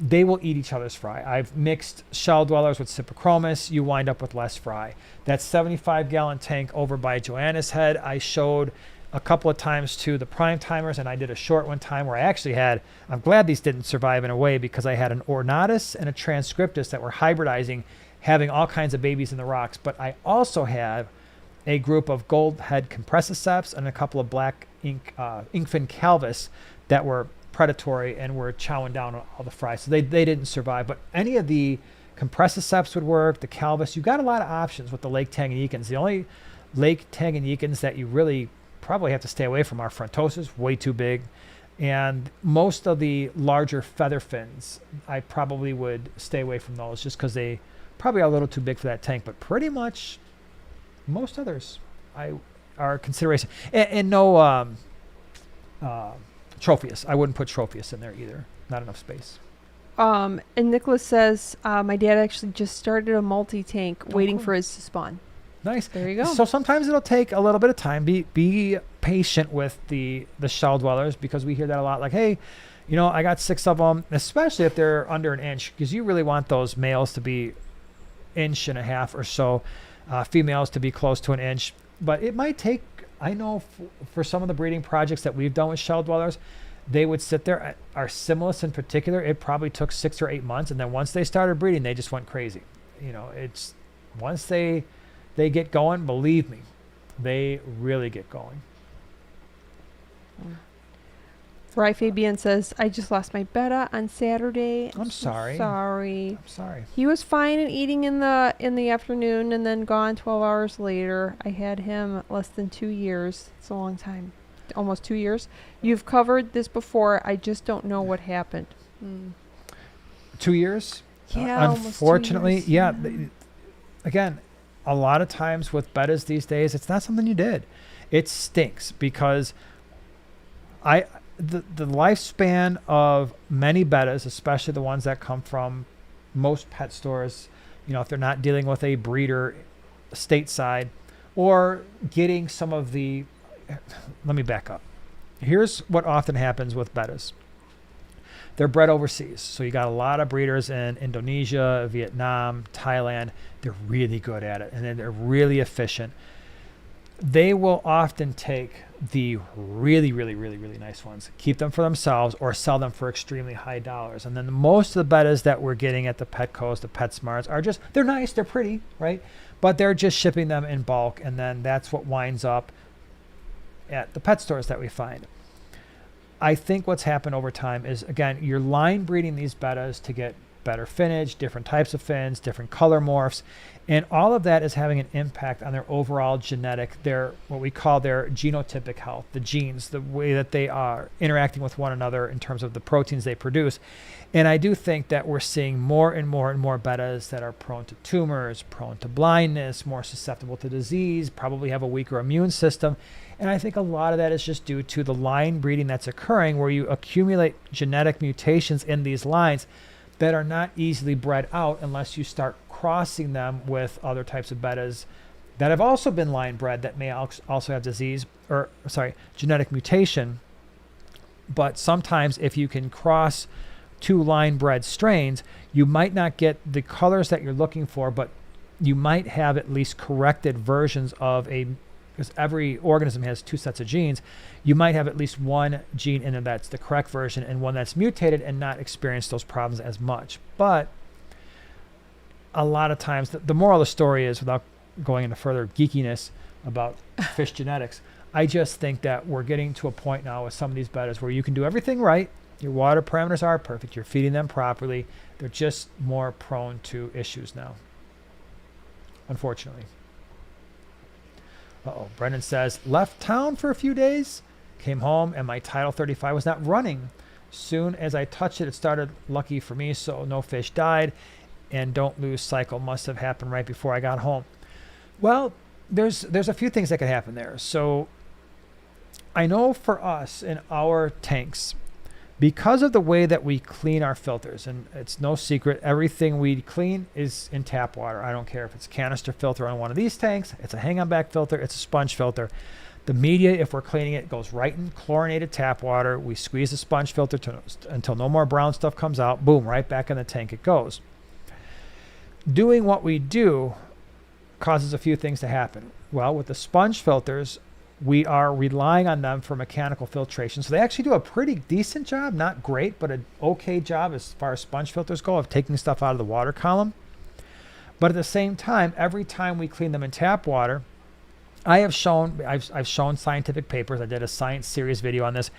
they will eat each other's fry. I've mixed shell dwellers with cyprichromis. You wind up with less fry. That 75-gallon tank over by Joanna's head, I showed a couple of times to the prime timers, and I did a short one time where I actually had, I'm glad these didn't survive in a way, because I had an ornatus and a transcriptus that were hybridizing, having all kinds of babies in the rocks. But I also have a group of gold head compressiceps and a couple of black inkfin calvus that were predatory and were chowing down on all the fry. So they didn't survive. But any of the compressiceps would work, the calvus. You got a lot of options with the Lake Tanganyikans. The only Lake Tanganyikans that you really probably have to stay away from are frontosus, way too big. And most of the larger feather fins, I probably would stay away from those just because they probably are a little too big for that tank. But pretty much most others are consideration. And no Tropheus. I wouldn't put Tropheus in there either. Not enough space. And Nicholas says, my dad actually just started a multi-tank waiting for his to spawn. Nice. There you go. So sometimes it'll take a little bit of time. Be patient with the shell dwellers, because we hear that a lot. Like, hey, I got 6 of them, especially if they're under an inch, because you really want those males to be 1.5 inches or so, females to be close to 1 inch. But it might take, I know for some of the breeding projects that we've done with shell dwellers, they would sit there. Our Similis in particular, it probably took 6 or 8 months. And then once they started breeding, they just went crazy. It's once they get going, believe me, they really get going. Fry Fabian says, I just lost my betta on Saturday. I'm sorry. Sorry. I'm sorry. He was fine and eating in the afternoon and then gone 12 hours later. I had him less than 2 years. It's a long time. Almost 2 years. You've covered this before. I just don't know what happened. 2 years? Yeah, unfortunately, almost 2 years. yeah. Again, a lot of times with bettas these days, it's not something you did. It stinks because the lifespan of many bettas, especially the ones that come from most pet stores, if they're not dealing with a breeder stateside or getting some of the, let me back up. Here's what often happens with bettas. They're bred overseas. So you got a lot of breeders in Indonesia, Vietnam, Thailand. They're really good at it, and then they're really efficient. They will often take the really, really, really, really nice ones, keep them for themselves, or sell them for extremely high dollars. And then most of the bettas that we're getting at the Petcos, the PetSmarts, are just, they're nice, they're pretty, right? But they're just shipping them in bulk, and then that's what winds up at the pet stores that we find. I think what's happened over time is, again, you're line breeding these bettas to get better finnage, different types of fins, different color morphs, and all of that is having an impact on their overall genetic, what we call their genotypic health, the genes, the way that they are interacting with one another in terms of the proteins they produce. And I do think that we're seeing more and more and more bettas that are prone to tumors, prone to blindness, more susceptible to disease, probably have a weaker immune system. And I think a lot of that is just due to the line breeding that's occurring, where you accumulate genetic mutations in these lines that are not easily bred out unless you start crossing them with other types of bettas that have also been line bred that may also have genetic mutation. But sometimes if you can cross 2 line bred strains, you might not get the colors that you're looking for, but you might have at least corrected versions of because every organism has 2 sets of genes. You might have at least one gene in there that's the correct version and one that's mutated and not experience those problems as much. But a lot of times, the moral of the story is, without going into further geekiness about fish genetics, I just think that we're getting to a point now with some of these bettas where you can do everything right. Your water parameters are perfect. You're feeding them properly. They're just more prone to issues now, unfortunately. Brendan says, left town for a few days, came home, and my Tidal 35 was not running. Soon as I touched it, it started. Lucky for me, so no fish died, and don't lose cycle. Must have happened right before I got home. Well, there's a few things that could happen there. So I know for us in our tanks, Because of the way that we clean our filters, and it's no secret, everything we clean is in tap water. I don't care if it's canister filter on one of these tanks, it's a hang-on-back filter, it's a sponge filter. The media, if we're cleaning it, goes right in chlorinated tap water. We squeeze the sponge filter until no more brown stuff comes out. Boom, right back in the tank it goes. Doing what we do causes a few things to happen. Well, with the sponge filters, we are relying on them for mechanical filtration. So they actually do a pretty decent job, not great, but an okay job as far as sponge filters go of taking stuff out of the water column. But at the same time, every time we clean them in tap water, I've shown scientific papers. I did a science series video on this.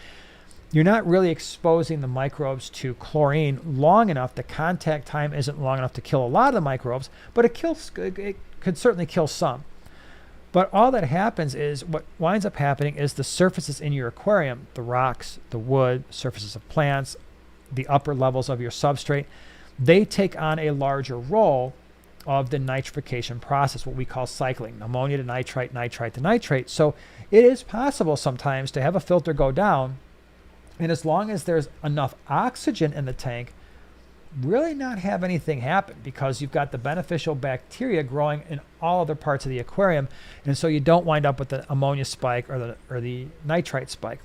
You're not really exposing the microbes to chlorine long enough. The contact time isn't long enough to kill a lot of the microbes, but it could certainly kill some. But all that happens is, what winds up happening is the surfaces in your aquarium, the rocks, the wood, surfaces of plants, the upper levels of your substrate, they take on a larger role of the nitrification process, what we call cycling, ammonia to nitrite, nitrite to nitrate. So it is possible sometimes to have a filter go down, and as long as there's enough oxygen in the tank, really not have anything happen, because you've got the beneficial bacteria growing in all other parts of the aquarium, and so you don't wind up with the ammonia spike or the nitrite spike.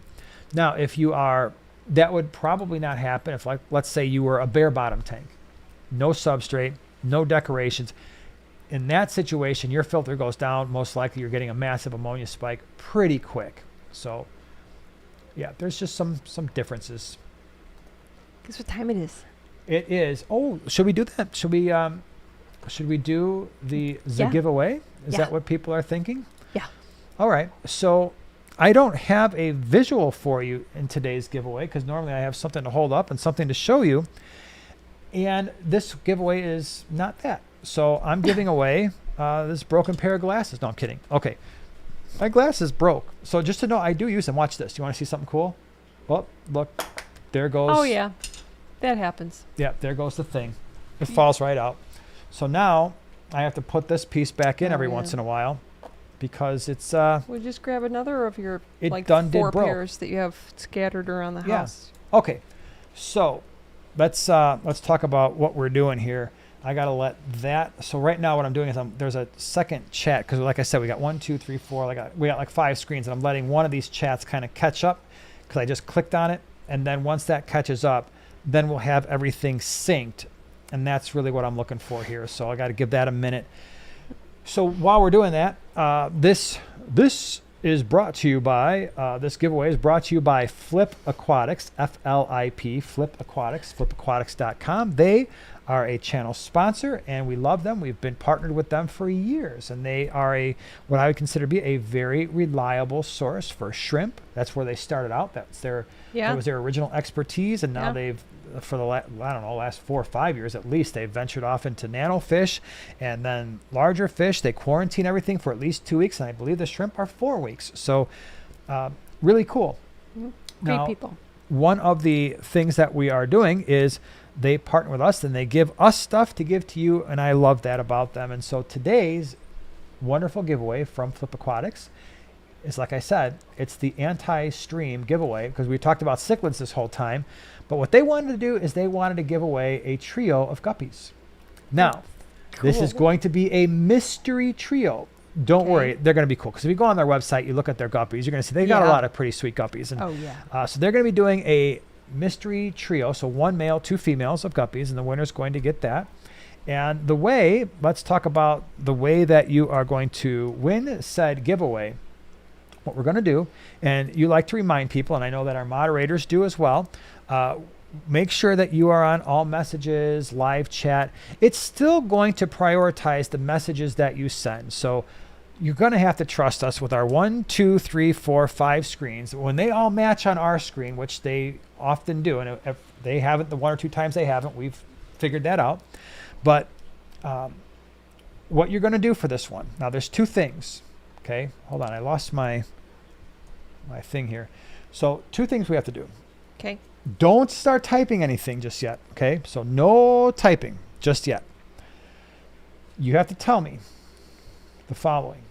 Now, if you are, that would probably not happen if, like, let's say you were a bare bottom tank, no substrate, no decorations. In that situation, your filter goes down, most likely you're getting a massive ammonia spike pretty quick. So yeah, there's just some differences. Guess what time it is? It is. Oh, should we do that? Should we do the giveaway? Is that what people are thinking? Yeah. All right. So I don't have a visual for you in today's giveaway, because normally I have something to hold up and something to show you. And this giveaway is not that. So I'm giving away this broken pair of glasses. No, I'm kidding. Okay. My glasses broke. So just to know, I do use them. Watch this. Do you want to see something cool? Well, look. There goes. Oh, yeah. That happens. Yeah, there goes the thing. It falls right out. So now I have to put this piece back in every once in a while, because it's Well, just grab another of your like done four did broke. pairs that you have scattered around the house. Okay. So let's talk about what we're doing here. I gotta let that. So right now, what I'm doing is there's a second chat, because like I said, we got 1, 2, 3, 4. We got like 5 screens, and I'm letting one of these chats kind of catch up, because I just clicked on it, and then once that catches up, then we'll have everything synced, and that's really what I'm looking for here. So I got to give that a minute. So while we're doing that, this is brought to you by, this giveaway is brought to you by Flip Aquatics, F-L-I-P, Flip Aquatics, flipaquatics.com. They are a channel sponsor, and we love them. We've been partnered with them for years, and they are what I would consider to be a very reliable source for shrimp. That's where they started out. That was their original expertise, and now they've, for the last 4 or 5 years at least, they've ventured off into nano fish and then larger fish. They quarantine everything for at least 2 weeks, and I believe the shrimp are 4 weeks. So really cool. Mm-hmm. Great Now, people. One of the things that we are doing is they partner with us, and they give us stuff to give to you, and I love that about them. And so today's wonderful giveaway from Flip Aquatics is, like I said, it's the anti-stream giveaway, because we talked about cichlids this whole time. But what they wanted to do is they wanted to give away a trio of guppies. Now, this is going to be a mystery trio. Don't worry, they're going to be cool, because if you go on their website, you look at their guppies, you're going to see they got a lot of pretty sweet guppies. And, so they're going to be doing a mystery trio, so 1 male, 2 females of guppies, and the winner's going to get that. And let's talk about the way that you are going to win said giveaway. What we're going to do, and you like to remind people, and I know that our moderators do as well, make sure that you are on all messages, live chat. It's still going to prioritize the messages that you send. So you're going to have to trust us with our 1, 2, 3, 4, 5 screens. When they all match on our screen, which they often do, and if they haven't, the 1 or 2 times they haven't, we've figured that out. But what you're going to do for this one, now there's 2 things. Okay, hold on, I lost my thing here. So 2 things we have to do. Okay. Don't start typing anything just yet. Okay, so no typing just yet. You have to tell me the following.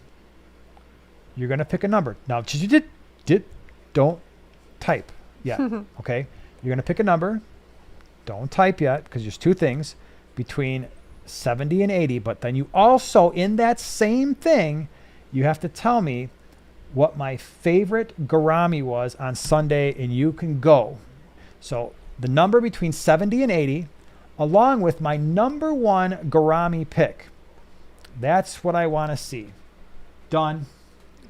You're going to pick a number. Now, don't type yet. Okay, You're going to pick a number. Don't type yet because there's two things between 70 and 80. But then you also, in that same thing, you have to tell me what my favorite gourami was on Sunday, and you can go. So the number between 70 and 80, along with my number one gourami pick. That's what I want to see. Done.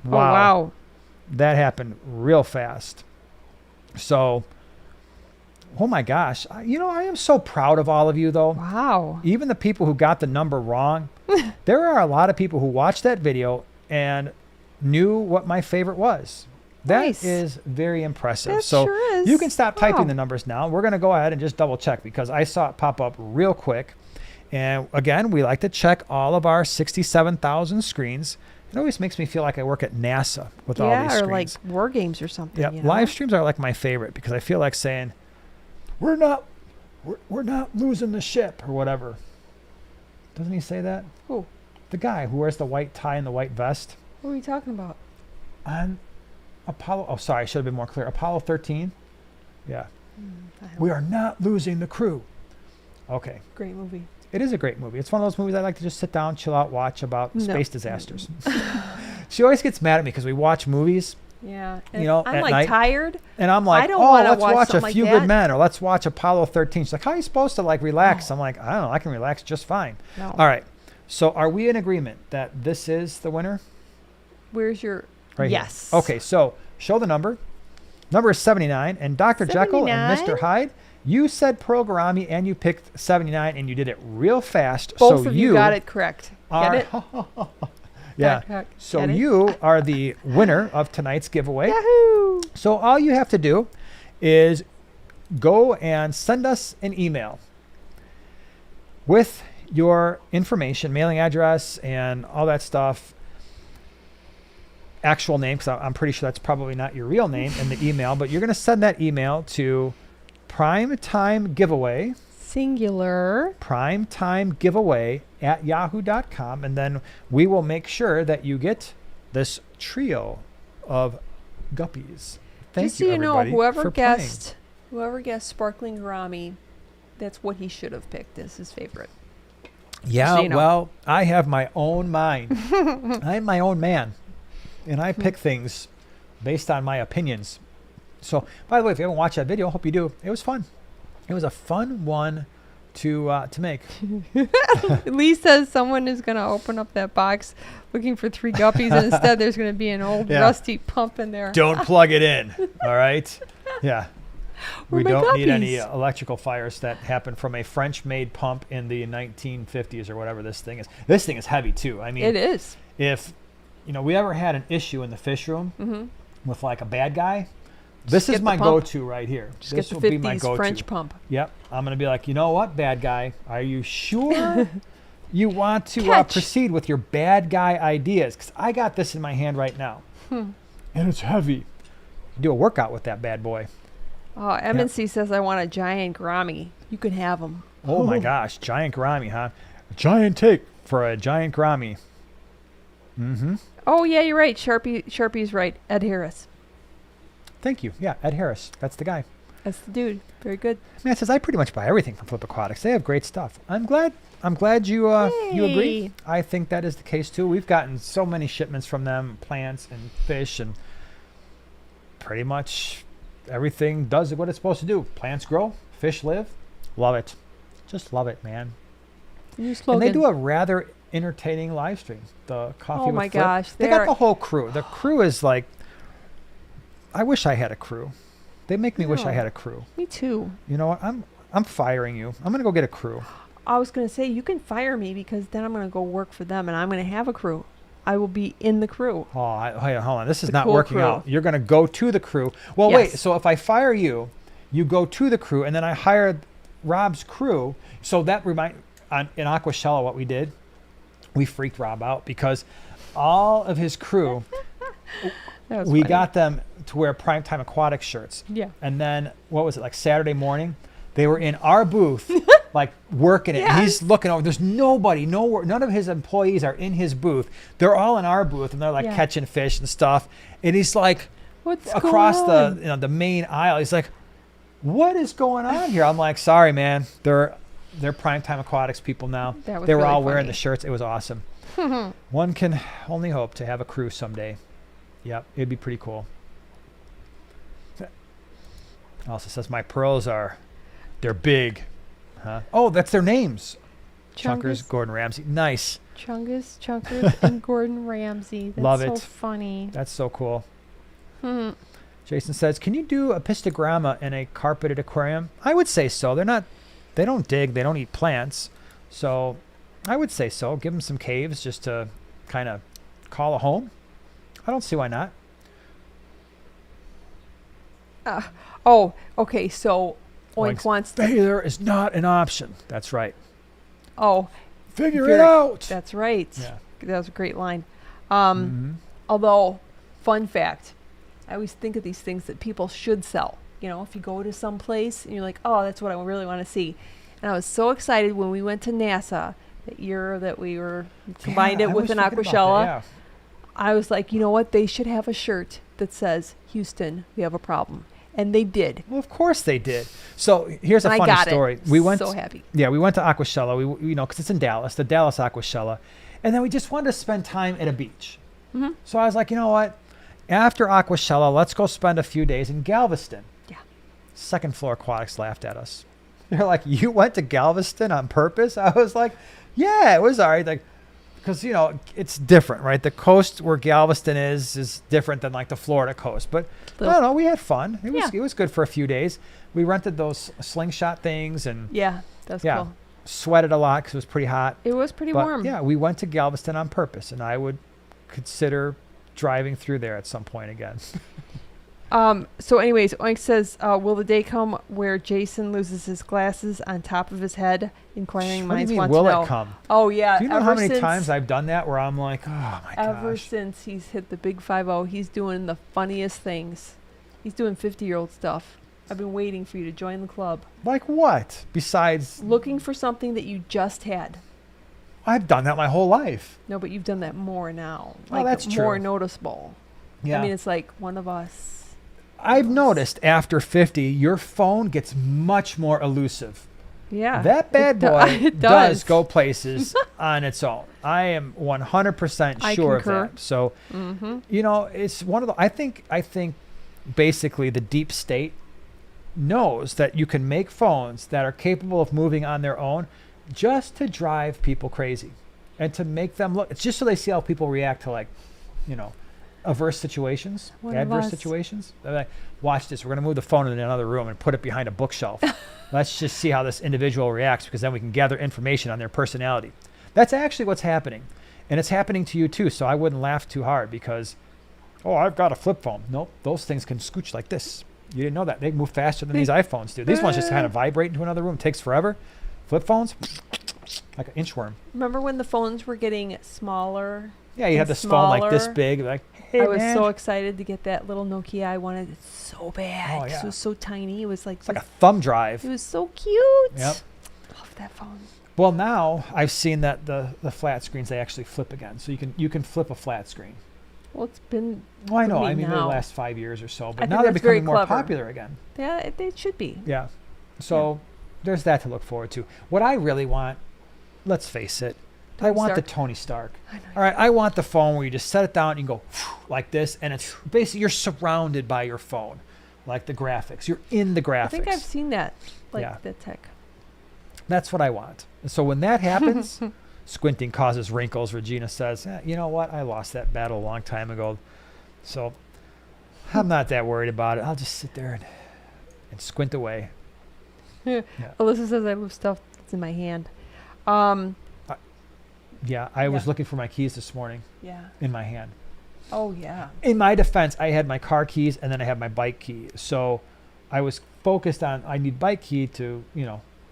Wow. Oh, wow. That happened real fast. So, oh my gosh. I am so proud of all of you, though. Wow. Even the people who got the number wrong. There are a lot of people who watched that video and knew what my favorite was. That is very impressive. That so sure is. you can stop typing the numbers now. We're going to go ahead and just double check because I saw it pop up real quick. And again, we like to check all of our 67,000 screens. It always makes me feel like I work at NASA with all these screens. Yeah, or like war games or something. Yeah, live streams are like my favorite because I feel like saying, we're not losing the ship or whatever. Doesn't he say that? Who? The guy who wears the white tie and the white vest. What are you talking about? On Apollo. Oh, sorry, I should have been more clear. Apollo 13. Yeah. We are not losing the crew. Okay. Great movie. It is a great movie. It's one of those movies I like to just sit down, chill out, watch about space disasters. She always gets mad at me because we watch movies. Yeah. You know, I'm at like night, tired. And I'm like, let's watch A Few Good Men, or let's watch Apollo 13. She's like, how are you supposed to like relax? I'm like, I don't know. I can relax just fine. No. All right. So are we in agreement that this is the winner? Where's your... Right yes. Here. Okay. So show the number. Number is 79. And Dr. 79? Jekyll and Mr. Hyde, you said Pearl Gourami and you picked 79 and you did it real fast. Both of you got it correct. Get it? Yeah. So you are the winner of tonight's giveaway. Yahoo! So all you have to do is go and send us an email with your information, mailing address, and all that stuff. Actual name, because I'm pretty sure that's probably not your real name in the email, but you're going to send that email to Primetime Giveaway. Singular. Primetime Giveaway at yahoo.com. And then we will make sure that you get this trio of guppies. Thank Just you, so you know, everybody, whoever guessed sparkling gourami, that's what he should have picked as his favorite. Yeah, so you know. Well, I have my own mind. I'm my own man. And I pick things based on my opinions. So, by the way, if you haven't watched that video, I hope you do. It was fun. It was a fun one to make. Lee says someone is going to open up that box looking for 3 guppies, and instead there's going to be an old rusty pump in there. Don't plug it in. All right? Yeah. We don't need any guppies? electrical fires that happen from a French-made pump in the 1950s or whatever this thing is. This thing is heavy, too. I mean, it is. If we ever had an issue in the fish room with like a bad guy, this is my go-to right here. This will be my go-to. French pump. Yep. I'm going to be like, you know what, bad guy? Are you sure you want to proceed with your bad guy ideas? Because I got this in my hand right now. And it's heavy. Do a workout with that bad boy. Oh, MNC says I want a giant gourami. You can have them. Oh my gosh. Giant gourami, huh? A giant take for a giant gourami. Mm-hmm. Oh, yeah, you're right. Sharpie's right. Ed Harris. Thank you. Yeah, Ed Harris. That's the guy. That's the dude. Very good. Man says I pretty much buy everything from Flip Aquatics. They have great stuff. I'm glad you you agree. I think that is the case too. We've gotten so many shipments from them, plants and fish, and pretty much everything does what it's supposed to do. Plants grow, fish live. Love it. Just love it, man. New slogan. And they do a rather entertaining live stream. The Coffee with Flip. Gosh. They got the whole crew. The crew is like, I wish I had a crew. They make me wish I had a crew. Me too. You know what? I'm firing you. I'm going to go get a crew. I was going to say, you can fire me because then I'm going to go work for them and I'm going to have a crew. I will be in the crew. Oh, hold on. This is not working out. You're going to go to the crew. Well, wait. So if I fire you, you go to the crew, and then I hire Rob's crew. So that in Aquashella, what we did, we freaked Rob out because all of his crew, we got them to wear Primetime Aquatics shirts. Yeah. And then, what was it, like Saturday morning? They were in our booth, like working it. Yes. And he's looking over. There's nobody, none of his employees are in his booth. They're all in our booth, and they're like catching fish and stuff. And he's like, what's across going on? the main aisle, he's like, what is going on here? I'm like, sorry, man. They're primetime aquatics people now. That was They were really all wearing funny. the shirts. It was awesome. One can only hope to have a crew someday. Yep, it'd be pretty cool. Also says my pearls they're big. Huh? Oh, that's their names. Chunkers, Gordon Ramsay. Nice. Chungus, Chunkers, and Gordon Ramsay. That's Love so it. funny. That's so cool. Jason says, can you do a pistogramma in a carpeted aquarium? I would say so. They don't dig. They don't eat plants. So I would say so. Give them some caves just to kind of call a home. I don't see why not. Oh, okay. So Oink Oink's wants to. failure is not an option. That's right. Oh, Figure it out. that's right. Yeah. That was a great line. Mhm. Although, fun fact, I always think of these things that people should sell. You know, if you go to some place and you're like, oh, that's what I really want to see. And I was so excited when we went to NASA that year that we were combined Yeah, it I with was an thinking about that, aquashella. yeah. I was like, you know what? They should have a shirt that says, Houston, we have a problem. And they did. Well, of course they did. So here's a And I funny got story. it. We went, so happy. yeah, we went to Aquashella. We because it's in Dallas, the Dallas Aquashella, and then we just wanted to spend time at a beach. Mm-hmm. So I was like, you know what? After Aquashella, let's go spend a few days in Galveston. Yeah. Second floor aquatics laughed at us. They're like, you went to Galveston on purpose? I was like, yeah, it was all right. Like, because, it's different, right? The coast where Galveston is different than like the Florida coast. But I don't know, we had fun. It was good for a few days. We rented those slingshot things and Yeah, that's cool. sweated a lot because it was pretty hot. It was pretty But warm. yeah, we went to Galveston on purpose, and I would consider driving through there at some point again. So anyways, Oink says, will the day come where Jason loses his glasses on top of his head? Inquiring What do you minds mean, want will to know. it come? Oh, yeah. Do you know how many times I've done that where I'm like, oh my Ever gosh. since he's hit the big 5-0, he's doing the funniest things. He's doing 50-year-old stuff. I've been waiting for you to join the club. Like what? Besides, Looking for something that you just had. I've done that my whole life. No, but you've done that more now. Well, Like that's more true. noticeable. Yeah. I mean, it's like one of us. I've noticed after 50, your phone gets much more elusive. Yeah. That bad boy it does does. go places on its own. I am 100% I sure of concur. that. So, Mm-hmm. it's one of the, I think basically the deep state knows that you can make phones that are capable of moving on their own just to drive people crazy and to make them look, it's just so they see how people react to adverse situations, One of adverse us. situations. They're like, watch this. We're going to move the phone in another room and put it behind a bookshelf. Let's just see how this individual reacts because then we can gather information on their personality. That's actually what's happening. And it's happening to you too. So I wouldn't laugh too hard because, oh, I've got a flip phone. Nope. Those things can scooch like this. You didn't know that. They move faster than these iPhones do. These ones just kind of vibrate into another room. Takes forever. Flip phones, like an inchworm. Remember when the phones were getting smaller? Yeah, you had And this phone like this smaller. big. Like, hey, I was man. so excited to get that little Nokia. I wanted it so bad. Oh, 'cause yeah. It was so tiny. It was like, It's like a thumb drive. it was so cute. Yep. Love that phone. Well, now I've seen that the flat screens, they actually flip again. So you can flip a flat screen. Well, it's been, Well, I know. me I mean, the now. last 5 years or so. I But think now they're that's very becoming more clever. popular again. yeah, it should be. Yeah. So there's that to look forward to. What I really want, let's face it, I Tony want the Stark. Tony Stark. I know. All right, I want the phone where you just set it down and you go like this, and it's basically you're surrounded by your phone, like the graphics. You're in the graphics. I think I've seen that, like Yeah. the tech. That's what I want. And so when that happens, squinting causes wrinkles. Regina says, you know what? I lost that battle a long time ago. So I'm not that worried about it. I'll just sit there and squint away. Alyssa says I love stuff that's in my hand. Yeah, I was Yeah. looking for my keys this morning Yeah. in my hand. Oh, yeah. In my defense, I had my car keys and then I had my bike key. So I was focused on I need bike key to,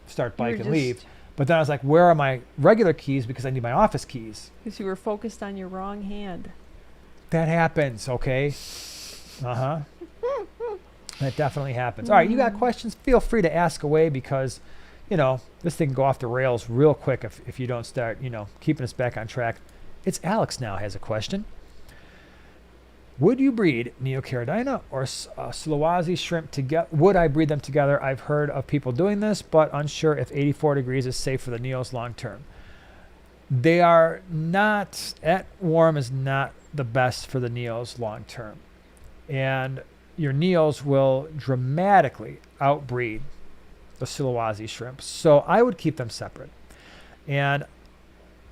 start bike and leave. But then I was like, where are my regular keys because I need my office keys. Because you were focused on your wrong hand. That happens, okay? Uh-huh. That definitely happens. All right, you got questions? Feel free to ask away because, this thing can go off the rails real quick if you don't start, keeping us back on track. It's Alex now has a question. Would you breed Neocaridina or Sulawesi shrimp together? Would I breed them together? I've heard of people doing this, but unsure if 84 degrees is safe for the Neos long term. They are not, at warm is not the best for the Neos long term. And your Neos will dramatically outbreed the Sulawesi shrimp. So I would keep them separate. And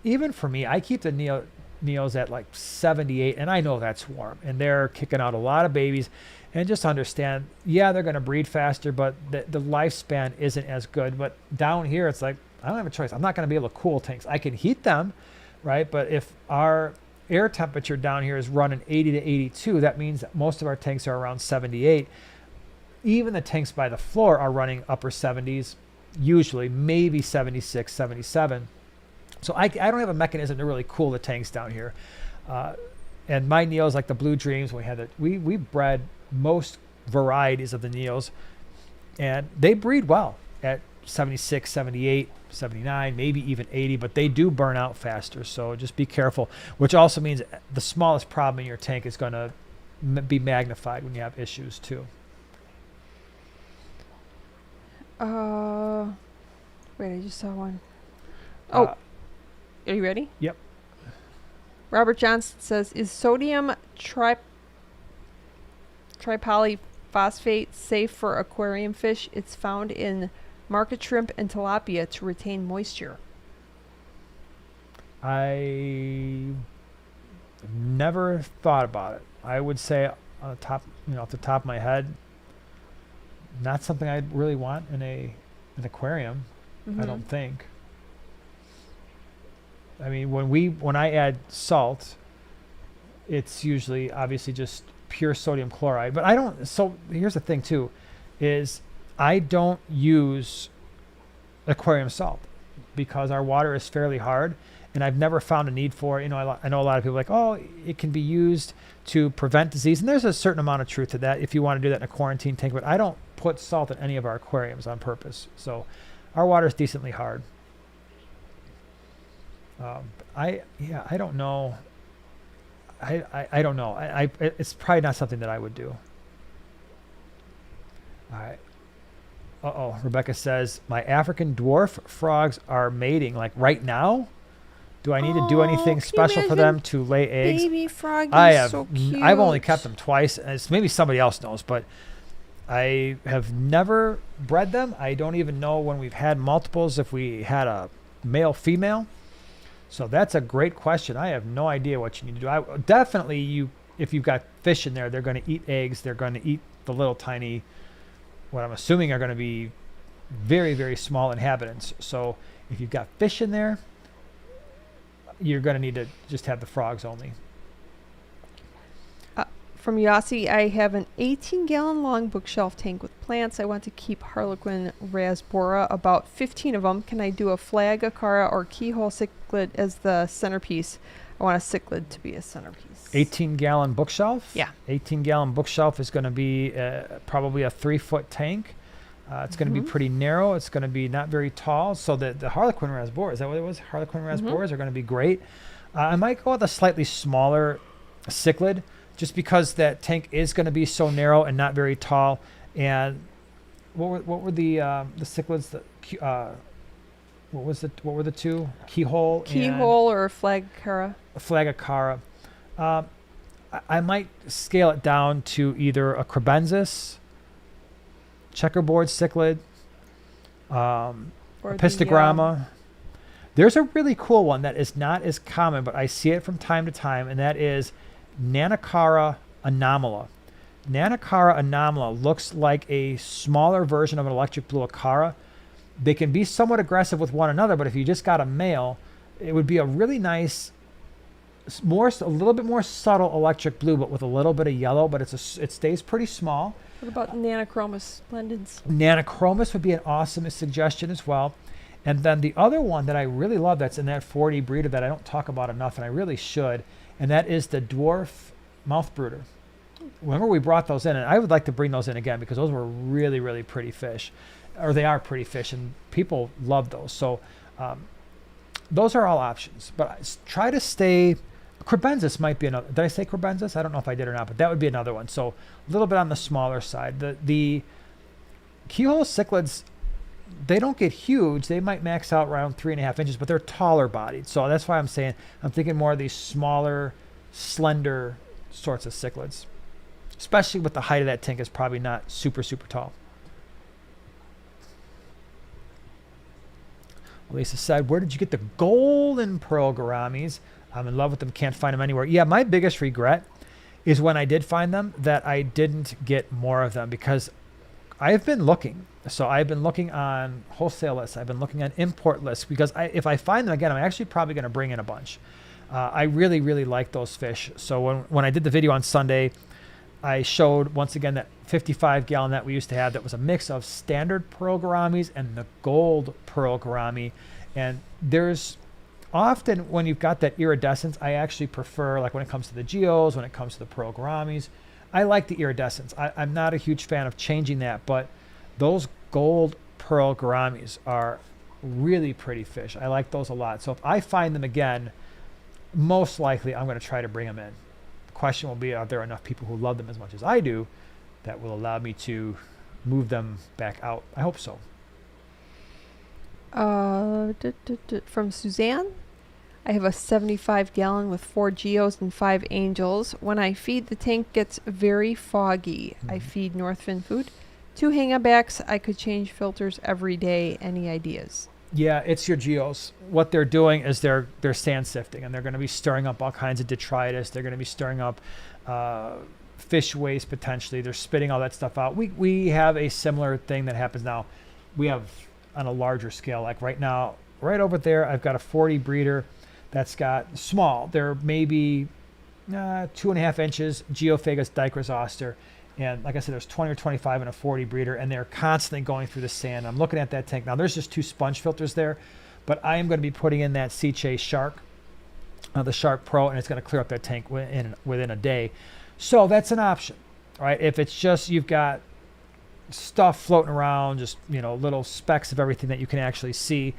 even for me, I keep the Neos at like 78, and I know that's warm, and they're kicking out a lot of babies. And just understand, yeah, they're going to breed faster, but the lifespan isn't as good. But down here, it's like, I don't have a choice. I'm not going to be able to cool tanks. I can heat them, right? But if our air temperature down here is running 80 to 82, that means that most of our tanks are around 78. Even the tanks by the floor are running upper 70s, usually, maybe 76, 77. So I don't have a mechanism to really cool the tanks down here. And my Neos, like the Blue Dreams, we bred most varieties of the Neos, and they breed well at 76, 78, 79, maybe even 80, but they do burn out faster. So just be careful, which also means the smallest problem in your tank is going to be magnified when you have issues too. Wait, I just saw one. Oh, are you ready? Yep. Robert Johnson says, is sodium tripolyphosphate safe for aquarium fish? It's found in market shrimp and tilapia to retain moisture. I never thought about it. I would say on the top, off the top of my head, not something I'd really want in an aquarium. I don't think. I mean, when I add salt, it's usually obviously just pure sodium chloride. But I don't. So here's the thing too, is I don't use aquarium salt because our water is fairly hard, and I've never found a need for it. I know a lot of people are like, oh, it can be used to prevent disease, and there's a certain amount of truth to that if you want to do that in a quarantine tank. But I don't put salt in any of our aquariums on purpose. So our water is decently hard. I don't know. I don't know. It's probably not something that I would do. All right. Rebecca says, my African dwarf frogs are mating like right now. Do I need to do anything special for them to lay eggs? Baby froggies, I have. so cute. I've only kept them twice. Maybe somebody else knows, but I have never bred them. I don't even know when we've had multiples, if we had a male, female. So that's a great question. I have no idea what you need to do. Definitely, if you've got fish in there, they're going to eat eggs. They're going to eat the little tiny, what I'm assuming are going to be very, very small inhabitants. So if you've got fish in there, you're going to need to just have the frogs only. From Yossi, I have an 18-gallon long bookshelf tank with plants. I want to keep Harlequin rasbora, about 15 of them. Can I do a flag, acara, or keyhole cichlid as the centerpiece? I want a cichlid to be a centerpiece. 18-gallon bookshelf? Yeah. 18-gallon bookshelf is going to be probably a 3-foot tank. It's going to be pretty narrow. It's going to be not very tall. So the Harlequin rasbora, is that what it was? Harlequin rasboras are going to be great. I might go with a slightly smaller cichlid, just because that tank is going to be so narrow and not very tall. And what were the cichlids? What were the two? Keyhole or flag acara? Flag acara. I might scale it down to either a crebensis, checkerboard cichlid, a pistogramma. There's a really cool one that is not as common, but I see it from time to time, and that is Nanacara anomala. Nanacara anomala looks like a smaller version of an electric blue acara. They can be somewhat aggressive with one another, but if you just got a male, it would be a really nice, a little bit more subtle electric blue, but with a little bit of yellow. But it stays pretty small. What about Nanochromis splendens? Nanochromis would be an awesome suggestion as well. And then the other one that I really love that's in that 40 breeder that I don't talk about enough, and I really should, and that is the dwarf mouth brooder. Remember we brought those in, and I would like to bring those in again because those were really, really pretty fish. Or they are pretty fish, and people love those. So those are all options. But try to stay Crebensis might be another. Did I say Crebensis? I don't know if I did or not, but that would be another one. So a little bit on the smaller side. The keyhole cichlids, they don't get huge. They might max out around 3.5 inches, but they're taller bodied. So that's why I'm saying I'm thinking more of these smaller, slender sorts of cichlids, especially with the height of that tank is probably not super, super tall. Lisa said, where did you get the golden pearl gouramis? I'm in love with them. Can't find them anywhere. Yeah, my biggest regret is when I did find them that I didn't get more of them, because I've been looking. So I've been looking on wholesale lists. I've been looking on import lists, because if I find them again, I'm actually probably going to bring in a bunch. I really, really like those fish. So when I did the video on Sunday, I showed once again that 55-gallon that we used to have that was a mix of standard pearl gouramis and the gold pearl gourami. And there's often, when you've got that iridescence, I actually prefer, like when it comes to the geos, when it comes to the pearl gouramis, I like the iridescence. I'm not a huge fan of changing that, but those gold pearl gouramis are really pretty fish. I like those a lot. So if I find them again, most likely I'm going to try to bring them in. The question will be, are there enough people who love them as much as I do that will allow me to move them back out? I hope so. From Suzanne, I have a 75-gallon with 4 geos and 5 angels. When I feed, the tank gets very foggy. I feed Northfin food. 2 hangabacks. I could change filters every day. Any ideas? Yeah, it's your geos. What they're doing is they're sand sifting, and they're going to be stirring up all kinds of detritus. They're going to be stirring up fish waste potentially. They're spitting all that stuff out. We have a similar thing that happens now. We have on a larger scale, like right now, right over there, I've got a 40 breeder that's got small. They're maybe 2.5 inches Geophagus dicrososter. And like I said, there's 20 or 25 in a 40 breeder, and they're constantly going through the sand. I'm looking at that tank. Now, there's just 2 sponge filters there, but I am going to be putting in that Sea Chase Shark, the Shark Pro, and it's going to clear up that tank within a day. So that's an option, right? If it's just you've got stuff floating around, just, little specks of everything that you can actually see.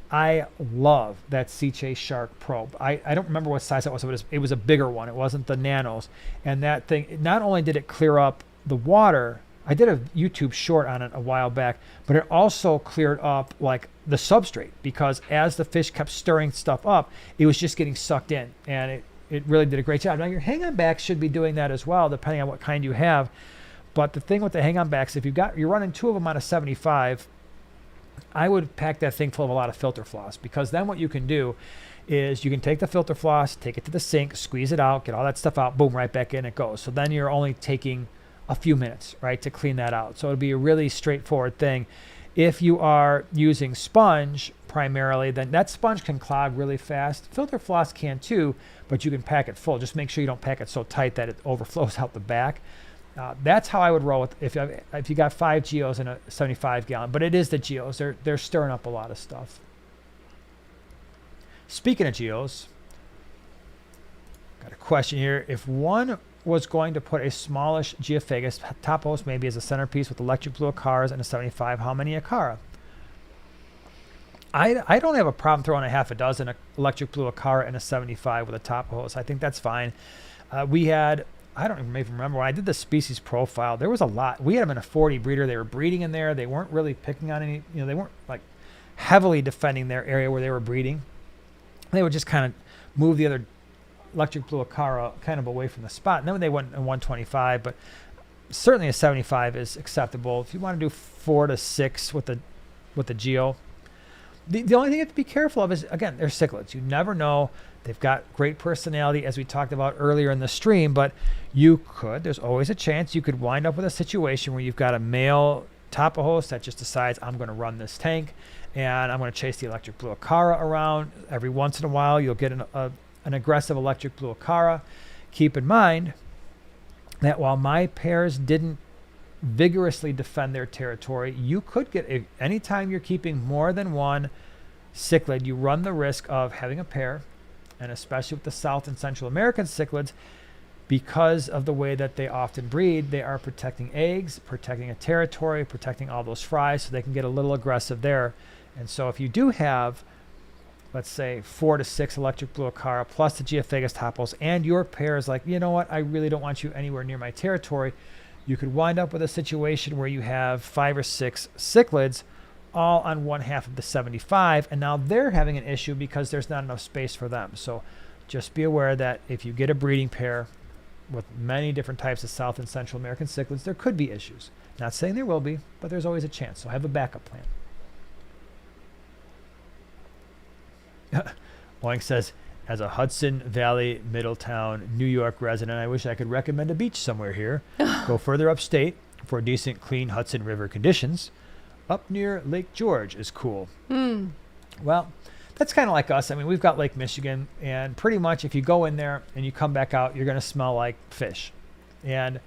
I love that Sea Chase Shark Pro. I don't remember what size that was, but it was a bigger one. It wasn't the nanos. And that thing, not only did it clear up the water, I did a YouTube short on it a while back, but it also cleared up like the substrate, because as the fish kept stirring stuff up, it was just getting sucked in, and it really did a great job. Now your hang-on backs should be doing that as well, depending on what kind you have. But the thing with the hang-on backs, if you're running 2 of them out of 75, I would pack that thing full of a lot of filter floss, because then what you can do is you can take the filter floss, take it to the sink, squeeze it out, get all that stuff out, boom, right back in it goes. So then you're only taking a few minutes, right, to clean that out. So it'll be a really straightforward thing. If you are using sponge primarily, then that sponge can clog really fast. Filter floss can too, but you can pack it full. Just make sure you don't pack it so tight that it overflows out the back. That's how I would roll with if you got 5 geos in a 75-gallon. But it is the geos. They're stirring up a lot of stuff. Speaking of geos, got a question here. If one was going to put a smallish Geophagus top host maybe as a centerpiece with electric blue acaras and a 75, how many acara? I don't have a problem throwing a half a dozen electric blue acara and a 75 with a top host. I think that's fine. We had, I don't even remember, when I did the species profile, there was a lot. We had them in a 40 breeder. They were breeding in there. They weren't really picking on any, they weren't like heavily defending their area where they were breeding. They would just kind of move the other electric blue acara kind of away from the spot. And then they went in 125, but certainly a 75 is acceptable. If you want to do 4 to 6 with the geo, the only thing you have to be careful of is, again, they're cichlids. You never know. They've got great personality, as we talked about earlier in the stream, but there's always a chance you could wind up with a situation where you've got a male top host that just decides, I'm going to run this tank and I'm going to chase the electric blue acara around. Every once in a while, you'll get an aggressive electric blue acara. Keep in mind that while my pairs didn't vigorously defend their territory, you could get, anytime you're keeping more than one cichlid, you run the risk of having a pair, and especially with the South and Central American cichlids, because of the way that they often breed, they are protecting eggs, protecting a territory, protecting all those fries, so they can get a little aggressive there. And so if you do have let's say 4 to 6 electric blue acara plus the Geophagus topos, and your pair is like, you know what, I really don't want you anywhere near my territory, you could wind up with a situation where you have 5 or 6 cichlids all on one half of the 75, and now they're having an issue because there's not enough space for them. So just be aware that if you get a breeding pair with many different types of South and Central American cichlids, there could be issues. Not saying there will be, but there's always a chance. So have a backup plan. Oink says, as a Hudson Valley, Middletown, New York resident, I wish I could recommend a beach somewhere here. Go further upstate for decent, clean Hudson River conditions. Up near Lake George is cool. Well, that's kind of like us. I mean, we've got Lake Michigan, and pretty much if you go in there and you come back out, you're going to smell like fish. And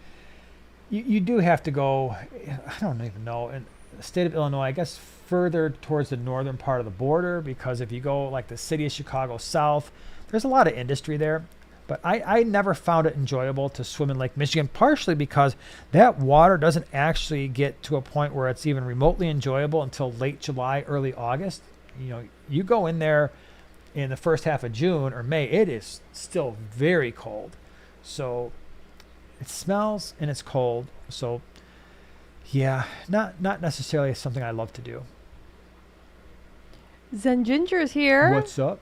you do have to go, I don't even know, in the state of Illinois, I guess further towards the northern part of the border, because if you go like the city of Chicago south, there's a lot of industry there. But I never found it enjoyable to swim in Lake Michigan, partially because that water doesn't actually get to a point where it's even remotely enjoyable until late July, early August. You know, you go in there in the first half of June or May, it is still very cold. So it smells and it's cold. So yeah, not necessarily something I love to do. Zen Ginger's here. What's up?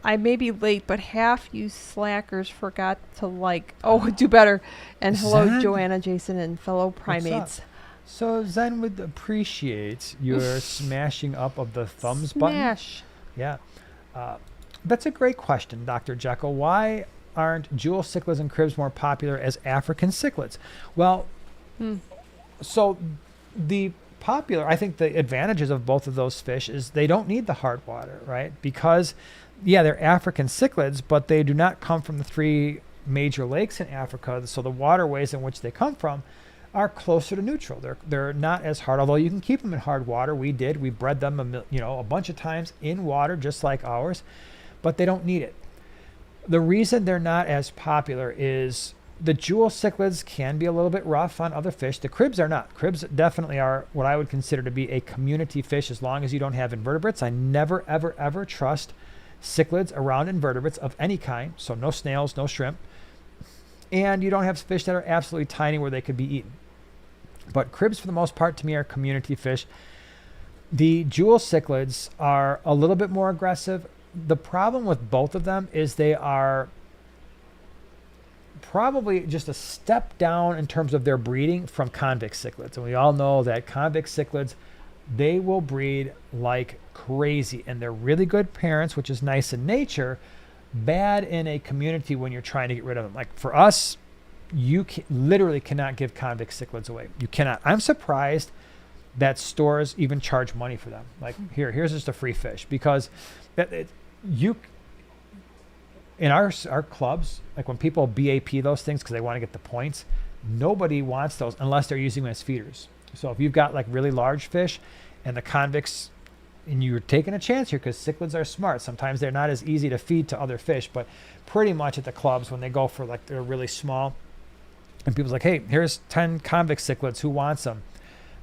I may be late, but half you slackers forgot to like. Oh, do better. And hello, Zen? Joanna, Jason, and fellow primates. So Zen would appreciate your smashing up of the thumbs button. Smash. Yeah. That's a great question, Dr. Jekyll. Why aren't jewel cichlids and cribs more popular as African cichlids? Well, so I think the advantages of both of those fish is they don't need the hard water, right? Because, yeah, they're African cichlids, but they do not come from the 3 major lakes in Africa. So the waterways in which they come from are closer to neutral. They're not as hard, although you can keep them in hard water. We bred them a bunch of times in water, just like ours, but they don't need it. The reason they're not as popular is the jewel cichlids can be a little bit rough on other fish. The cribs are not. Cribs definitely are what I would consider to be a community fish as long as you don't have invertebrates. I never, ever, ever trust cichlids around invertebrates of any kind. So no snails, no shrimp. And you don't have fish that are absolutely tiny where they could be eaten. But cribs, for the most part, to me, are community fish. The jewel cichlids are a little bit more aggressive. The problem with both of them is they are probably just a step down in terms of their breeding from convict cichlids. And we all know that convict cichlids, they will breed like crazy. And they're really good parents, which is nice in nature, bad in a community when you're trying to get rid of them. Like for us, you literally cannot give convict cichlids away. You cannot. I'm surprised that stores even charge money for them. Like here's just a free fish, because in our clubs, like when people BAP those things because they want to get the points, nobody wants those unless they're using them as feeders. So if you've got like really large fish and the convicts, and you're taking a chance here because cichlids are smart. Sometimes they're not as easy to feed to other fish, but pretty much at the clubs when they go for like they're really small, and people's like, hey, here's 10 convict cichlids, who wants them?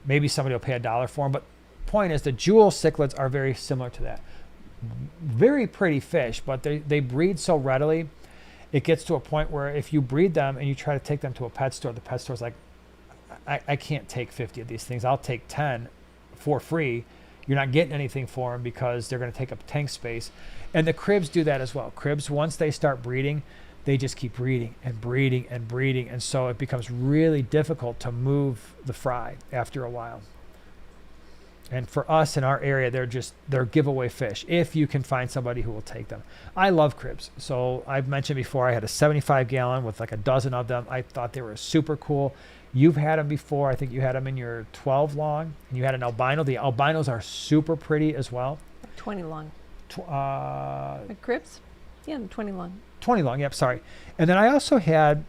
Maybe somebody will pay $1 for them. But point is, the jewel cichlids are very similar to that. Very pretty fish, but they breed so readily. It gets to a point where if you breed them and you try to take them to a pet store, the pet store's like, I can't take 50 of these things. I'll take 10 for free. You're not getting anything for them because they're going to take up tank space. And the cribs do that as well. Cribs, once they start breeding, they just keep breeding and breeding and breeding. And so it becomes really difficult to move the fry after a while. And for us in our area, they're giveaway fish if you can find somebody who will take them. I love cribs. So I've mentioned before, I had a 75 gallon with like a dozen of them. I thought they were super cool. You've had them before. I think you had them in your 12 long, and you had an albino. The albinos are super pretty as well. 20 long. Like cribs? Yeah, 20 long. 20 long, yep, sorry. And then I also had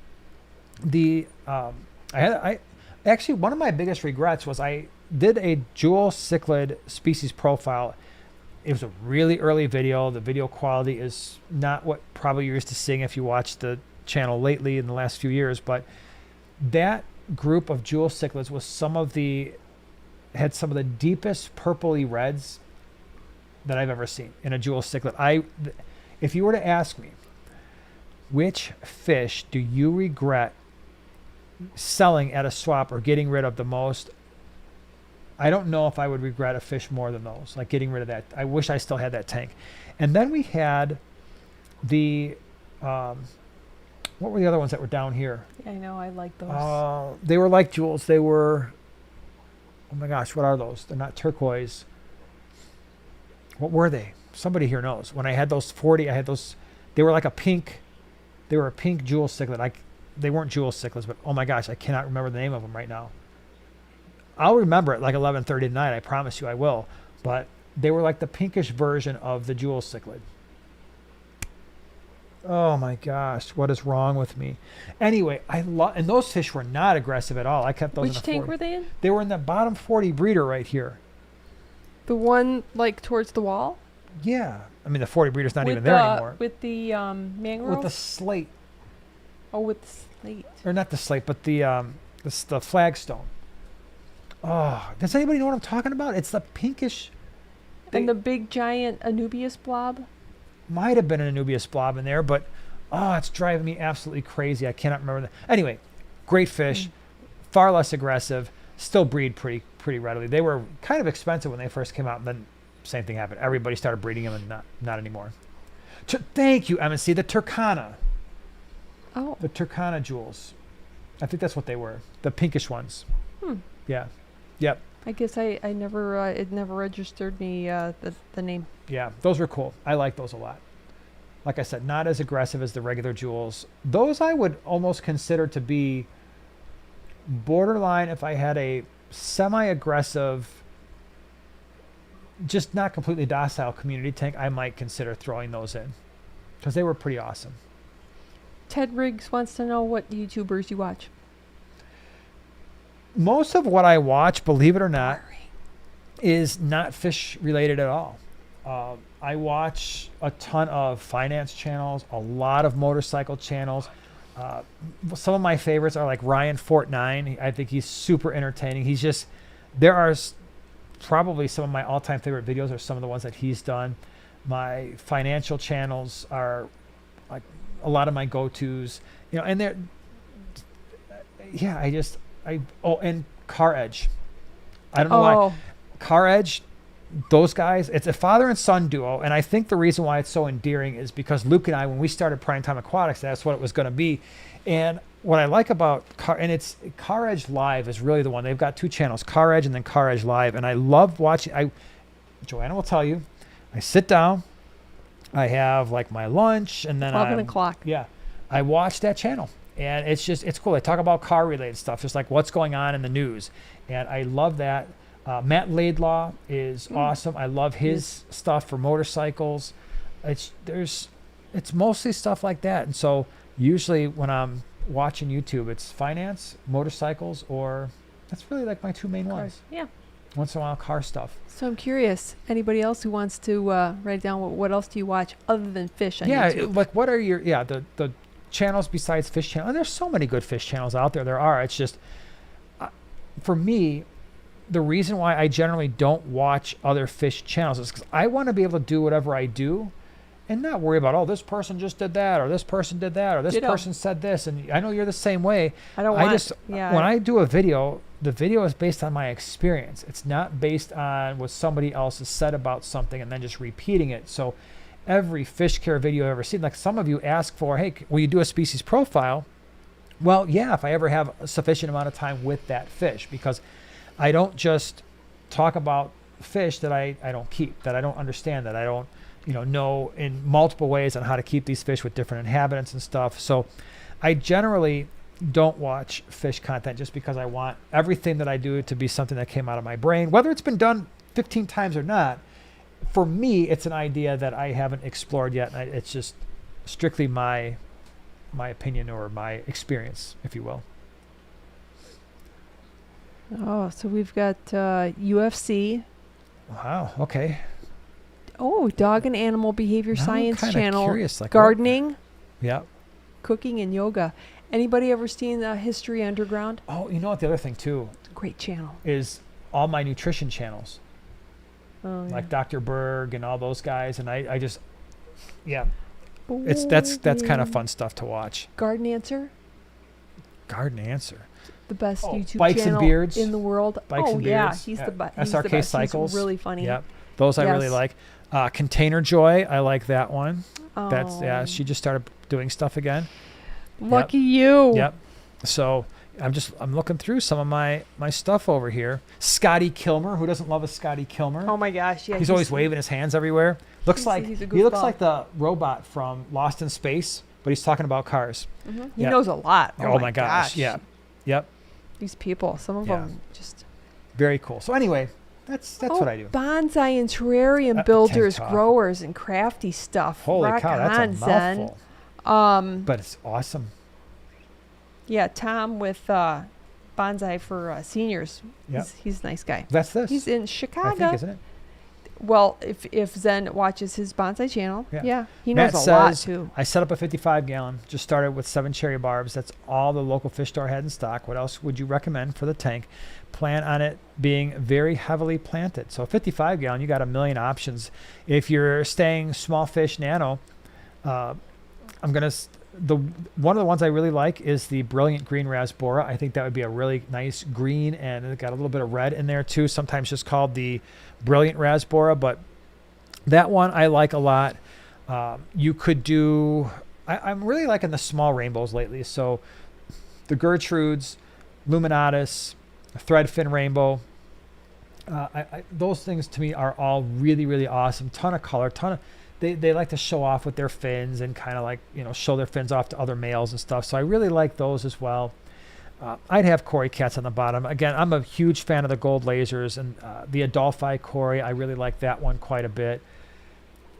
I actually, one of my biggest regrets was I did a jewel cichlid species profile. It was a really early video. The video quality is not what probably you're used to seeing if you watch the channel lately in the last few years, but that group of jewel cichlids was had some of the deepest purpley reds that I've ever seen in a jewel cichlid. If you were to ask me, which fish do you regret selling at a swap or getting rid of the most? I don't know if I would regret a fish more than those, like getting rid of that. I wish I still had that tank. And then we had the, what were the other ones that were down here? Yeah, I know, I like those. They were like jewels. They were, oh my gosh, what are those? They're not turquoise. What were they? Somebody here knows. When I had those 40, I had those, they were like a pink, they were a pink jewel cichlid. They weren't jewel cichlids, but oh my gosh, I cannot remember the name of them right now. I'll remember it like 11:30 tonight. I promise you I will. But they were like the pinkish version of the jewel cichlid. Oh my gosh, what is wrong with me? Anyway, and those fish were not aggressive at all. I kept those in Which the tank 40. were they in? They were in the bottom 40 breeder right here. The one like towards the wall? Yeah. I mean, the 40 breeder's not With even there anymore. With the mangrove? With the slate. Oh, with the slate. Or not the slate, but the flagstone. Oh, does anybody know what I'm talking about? It's the pinkish. And the big giant Anubias blob? Might have been an Anubias blob in there, but it's driving me absolutely crazy. I cannot remember that. Anyway, great fish, far less aggressive, still breed pretty readily. They were kind of expensive when they first came out, and then same thing happened. Everybody started breeding them, and not anymore. Thank you, M&C. The Turkana. Oh. The Turkana jewels. I think that's what they were. The pinkish ones. Yeah. Yep. I guess I never it never registered me the name. Yeah, those were cool. I like those a lot. Like I said, not as aggressive as the regular jewels. Those I would almost consider to be borderline if I had a semi-aggressive, just not completely docile community tank. I might consider throwing those in because they were pretty awesome. Ted Riggs wants to know what YouTubers you watch. Most of what I watch, believe it or not, is not fish related at all. I watch a ton of finance channels, a lot of motorcycle channels. Some of my favorites are like Ryan Fortnine. I think he's super entertaining. There are probably some of my all-time favorite videos are some of the ones that he's done. My financial channels are like a lot of my go-tos, and they're, and Car Edge. I don't know why. Car Edge, those guys, it's a father and son duo. And I think the reason why it's so endearing is because Luke and I, when we started Primetime Aquatics, that's what it was going to be. And what I like about Car Edge Live is really the one. They've got two channels, Car Edge and then Car Edge Live. And I love watching. Joanna will tell you, I sit down, I have like my lunch, and then 12 o'clock. Yeah. I watch that channel. And it's cool. They talk about car related stuff, just like what's going on in the news. And I love that. Matt Laidlaw is awesome. I love his stuff for motorcycles. It's mostly stuff like that. And so usually when I'm watching YouTube, it's finance, motorcycles, or that's really like my two main ones. Yeah. Once in a while, car stuff. So I'm curious, anybody else who wants to write down what else do you watch other than fish on YouTube? Like what are your, the channels besides Fish Channel? And there's so many good fish channels out there. There are. It's just, for me, the reason why I generally don't watch other fish channels is because I want to be able to do whatever I do and not worry about, this person just did that, or this person did that, or this person said this. And I know you're the same way. When I do a video, the video is based on my experience. It's not based on what somebody else has said about something and then just repeating it. So every fish care video I've ever seen, like some of you ask for, hey, will you do a species profile? Well, yeah, if I ever have a sufficient amount of time with that fish, because I don't just talk about fish that I don't keep, that I don't understand, that I don't know in multiple ways on how to keep these fish with different inhabitants and stuff. So I generally don't watch fish content just because I want everything that I do to be something that came out of my brain, whether it's been done 15 times or not. For me, it's an idea that I haven't explored yet. And it's just strictly my opinion or my experience, if you will. Oh, so we've got UFC. Wow. Okay. Oh, Dog and Animal Behavior Science Channel. Curious, like gardening. Yeah. Cooking and yoga. Anybody ever seen History Underground? Oh, you know what? The other thing too. Great channel. Is all my nutrition channels. Oh, yeah. like Dr. Berg and all those guys. And I just, yeah, that's kind of fun stuff to watch. Garden Answer, Garden Answer. the best YouTube Bikes and channel Beards. in the world. Bikes and yeah, Beards. he's Yeah. the best. SRK Cycles. He's really funny. Yep. Those I really Yes. like. Container Joy, I like that one. Oh, That's she just started doing stuff again. lucky you. Yep. So I'm looking through some of my stuff over here. Scotty Kilmer, who doesn't love a Scotty Kilmer? Oh my gosh, yeah. He's always waving his hands everywhere. Looks he's like a he looks goofball. like the robot from Lost in Space, but he's talking about cars. Mhm. He Yeah. knows a lot. Oh my gosh. Yeah. Yep. These people, some of Yeah. them just. Very cool. So anyway, that's what I do. Bonsai and terrarium Can't builders, talk. growers, and crafty stuff. Holy Rock cow, that's on, a Zen. mouthful. But it's awesome. Yeah, Tom with Bonsai for seniors. Yep. He's a nice guy. That's this. He's in I Chicago. think, isn't it? Well, if Zen watches his bonsai channel, Yeah. he Matt knows a lot says, too. I set up a 55 gallon. Just started with 7 cherry barbs. That's all the local fish store had in stock. What else would you recommend for the tank? Plan on it being very heavily planted. So 55 gallon, you got a million options. If you're staying small fish nano, one of the ones I really like is the Brilliant Green Rasbora. I think that would be a really nice green, and it got a little bit of red in there too. Sometimes just called the Brilliant Rasbora, but that one I like a lot. You could do. I'm really liking the small rainbows lately. So the Gertrudes, Luminatus, Threadfin Rainbow. Those things to me are all really, really awesome. Ton of color, They like to show off with their fins and kind of like, show their fins off to other males and stuff. So I really like those as well. I'd have Cory cats on the bottom. Again, I'm a huge fan of the gold lasers and the Adolphi Cory. I really like that one quite a bit.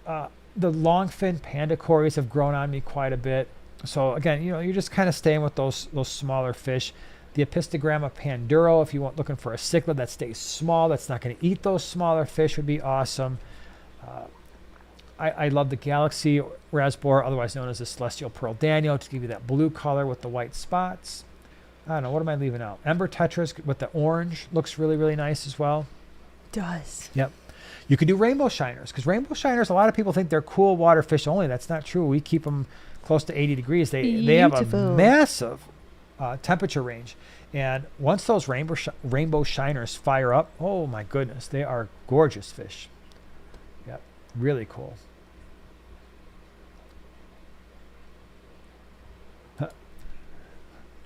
The longfin panda Cories have grown on me quite a bit. So again, you're just kind of staying with those smaller fish. The Epistogramma Panduro, if you want looking for a cichlid that stays small, that's not going to eat those smaller fish, would be awesome. I love the Galaxy Rasbora, otherwise known as the Celestial Pearl Daniel, to give you that blue color with the white spots. I don't know, what am I leaving out? Ember Tetras with the orange looks really, really nice as well. Does. Yep. You can do rainbow shiners, because rainbow shiners, a lot of people think they're cool water fish only. That's not true. We keep them close to 80 degrees. They have a Beautiful. massive temperature range. And once those rainbow shiners fire up, oh my goodness, they are gorgeous fish. Yep, really cool.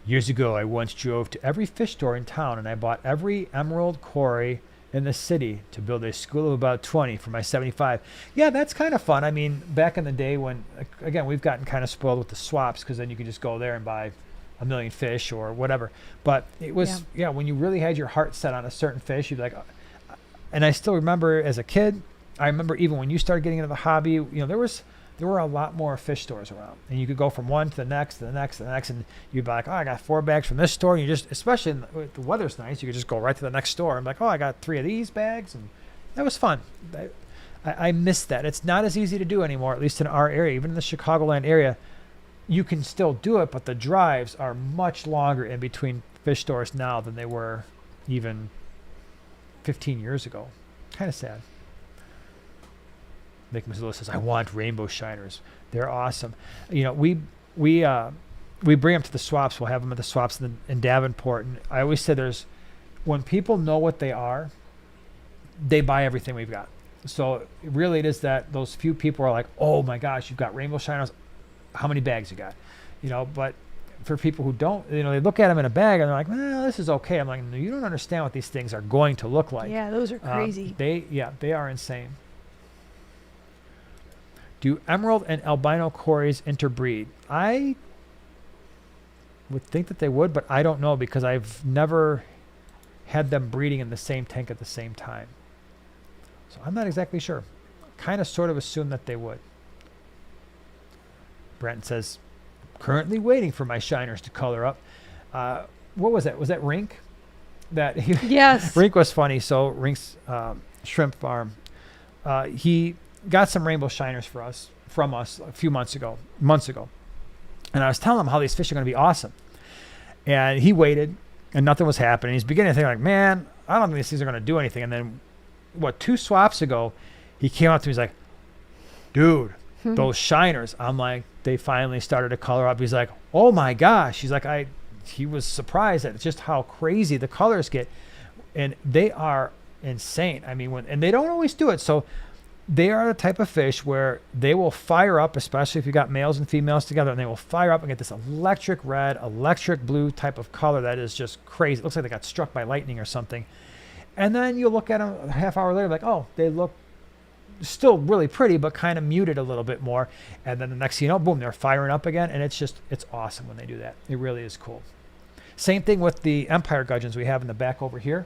Years ago, I once drove to every fish store in town, and I bought every emerald Cory in the city to build a school of about 20 for my 75. Yeah, that's kind of fun. I mean, back in the day when, again, we've gotten kind of spoiled with the swaps, because then you can just go there and buy a million fish or whatever. But it was, when you really had your heart set on a certain fish, you'd be like, and I still remember as a kid, I remember even when you started getting into the hobby, there were a lot more fish stores around, and you could go from one to the next, to the next, to the next, and you'd be like, oh, I got 4 bags from this store. And you just, especially when the weather's nice, you could just go right to the next store. I'm like, oh, I got 3 of these bags, and that was fun. I miss that. It's not as easy to do anymore, at least in our area. Even in the Chicagoland area, you can still do it, but the drives are much longer in between fish stores now than they were even 15 years ago. Kind of sad. Nick Mazzillo says, I want rainbow shiners. They're awesome. We bring them to the swaps. We'll have them at the swaps in Davenport. And I always say when people know what they are, they buy everything we've got. So really it is that those few people are like, oh my gosh, you've got rainbow shiners. How many bags you got? But for people who don't, they look at them in a bag and they're like, well, this is okay. I'm like, no, you don't understand what these things are going to look like. Yeah, those are crazy. They are insane. Do emerald and albino Cories interbreed? I would think that they would, but I don't know, because I've never had them breeding in the same tank at the same time. So I'm not exactly sure. Kind of sort of assume that they would. Brent says, currently waiting for my shiners to color up. What was that? Was that Rink? Yes. Rink was funny. So Rink's shrimp farm, he got some rainbow shiners from us a few months ago. And I was telling him how these fish are going to be awesome. And he waited, and nothing was happening. He's beginning to think like, man, I don't think these things are going to do anything. And then 2 swaps ago, he came up to me. He's like, dude, those shiners. I'm like, they finally started to color up. He's like, oh my gosh. He's like, he was surprised at just how crazy the colors get. And they are insane. I mean, and they don't always do it. So they are the type of fish where they will fire up, especially if you got males and females together, and they will fire up and get this electric red, electric blue type of color that is just crazy. It looks like they got struck by lightning or something. And then you look at them a half hour later, like, oh, they look still really pretty, but kind of muted a little bit more. And then the next thing you know, boom, they're firing up again. And it's awesome when they do that. It really is cool. Same thing with the empire gudgeons we have in the back over here.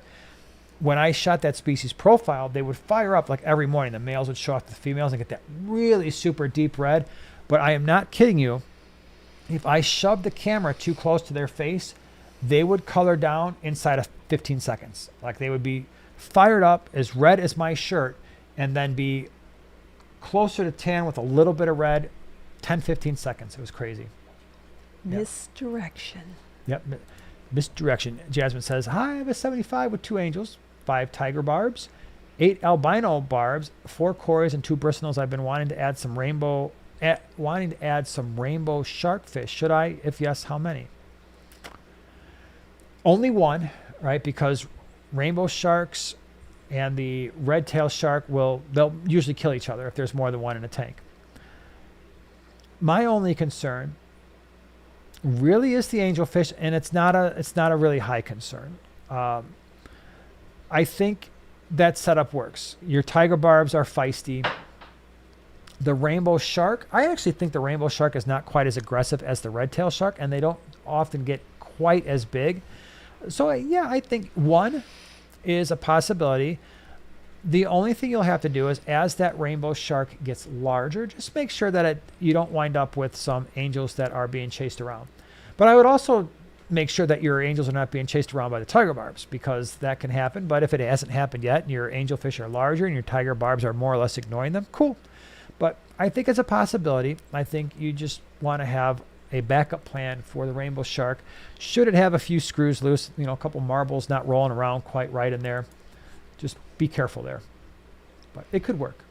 When I shot that species profile, they would fire up like every morning. The males would show off the females and get that really super deep red. But I am not kidding you. If I shoved the camera too close to their face, they would color down inside of 15 seconds. Like they would be fired up as red as my shirt and then be closer to tan with a little bit of red, 10, 15 seconds. It was crazy. Misdirection. Yep. Misdirection. Jasmine says, hi, I have a 75 with 2 angels, 5 tiger barbs, 8 albino barbs, 4 cories, and 2 bristles. I've been wanting to add some rainbow sharkfish. Should I? If yes, how many? Only one, right? Because rainbow sharks and the red-tailed shark they'll usually kill each other if there's more than one in a tank. My only concern really is the angelfish, and it's not a really high concern. I think that setup works. Your tiger barbs are feisty. The rainbow shark, I actually think the rainbow shark is not quite as aggressive as the red-tailed shark, and they don't often get quite as big. So yeah, I think 1 is a possibility. The only thing you'll have to do is, as that rainbow shark gets larger, just make sure that you don't wind up with some angels that are being chased around. But I would also make sure that your angels are not being chased around by the tiger barbs, because that can happen. But if it hasn't happened yet and your angelfish are larger and your tiger barbs are more or less ignoring them, cool. But I think it's a possibility. I think you just want to have a backup plan for the rainbow shark. Should it have a few screws loose, a couple marbles not rolling around quite right in there, just be careful there. But it could work.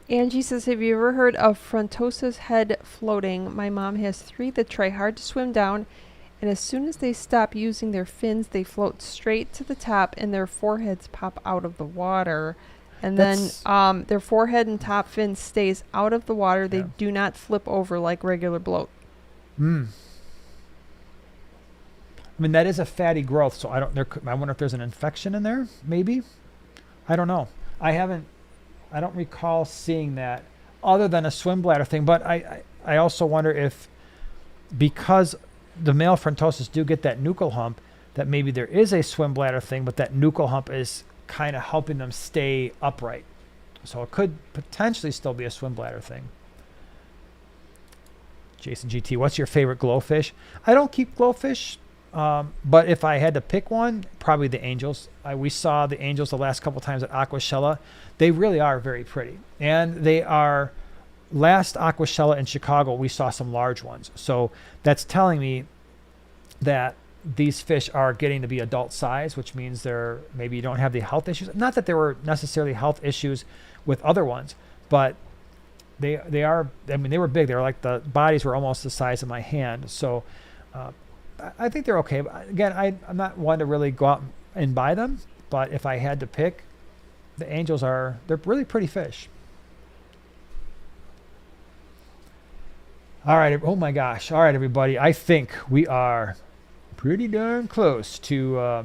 Angie says, have you ever heard of Frontosa's head floating? My mom has 3 that try hard to swim down, and as soon as they stop using their fins, they float straight to the top and their foreheads pop out of the water. And then their forehead and top fin stays out of the water. They do not flip over like regular bloat. I mean, that is a fatty growth, so I wonder if there's an infection in there, maybe. I don't know. I don't recall seeing that other than a swim bladder thing, but I also wonder if, because the male frontosas do get that nuchal hump, that maybe there is a swim bladder thing, but that nuchal hump is kind of helping them stay upright. So it could potentially still be a swim bladder thing. Jason GT, what's your favorite glowfish? I don't keep glowfish, but if I had to pick one, probably the angels. We saw the angels the last couple times at Aquashella. They really are very pretty. And they are, last Aquashella in Chicago, we saw some large ones. So that's telling me that these fish are getting to be adult size, which means maybe you don't have the health issues. Not that there were necessarily health issues with other ones, but they are, I mean, they were big. They were like, the bodies were almost the size of my hand. So I think they're okay. But again, I'm not one to really go out and buy them, but if I had to pick, the angels they're really pretty fish. All right. Oh my gosh. All right, everybody. I think we are pretty darn close to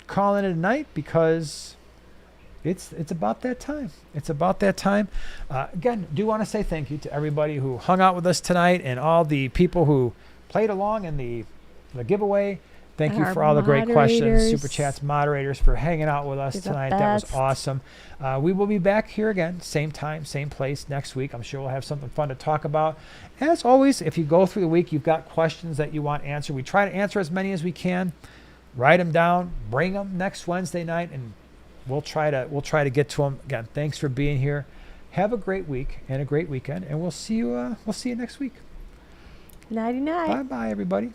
calling it a night, because it's about that time. It's about that time. Again, do want to say thank you to everybody who hung out with us tonight and all the people who played along in the giveaway. Thank you for all the great questions, super chats, moderators for hanging out with us tonight. That was awesome. We will be back here again, same time, same place next week. I'm sure we'll have something fun to talk about. As always, if you go through the week, you've got questions that you want answered. We try to answer as many as we can. Write them down, bring them next Wednesday night, and we'll try to get to them. Again, thanks for being here. Have a great week and a great weekend, and we'll see you next week. Nighty night. Bye bye, everybody.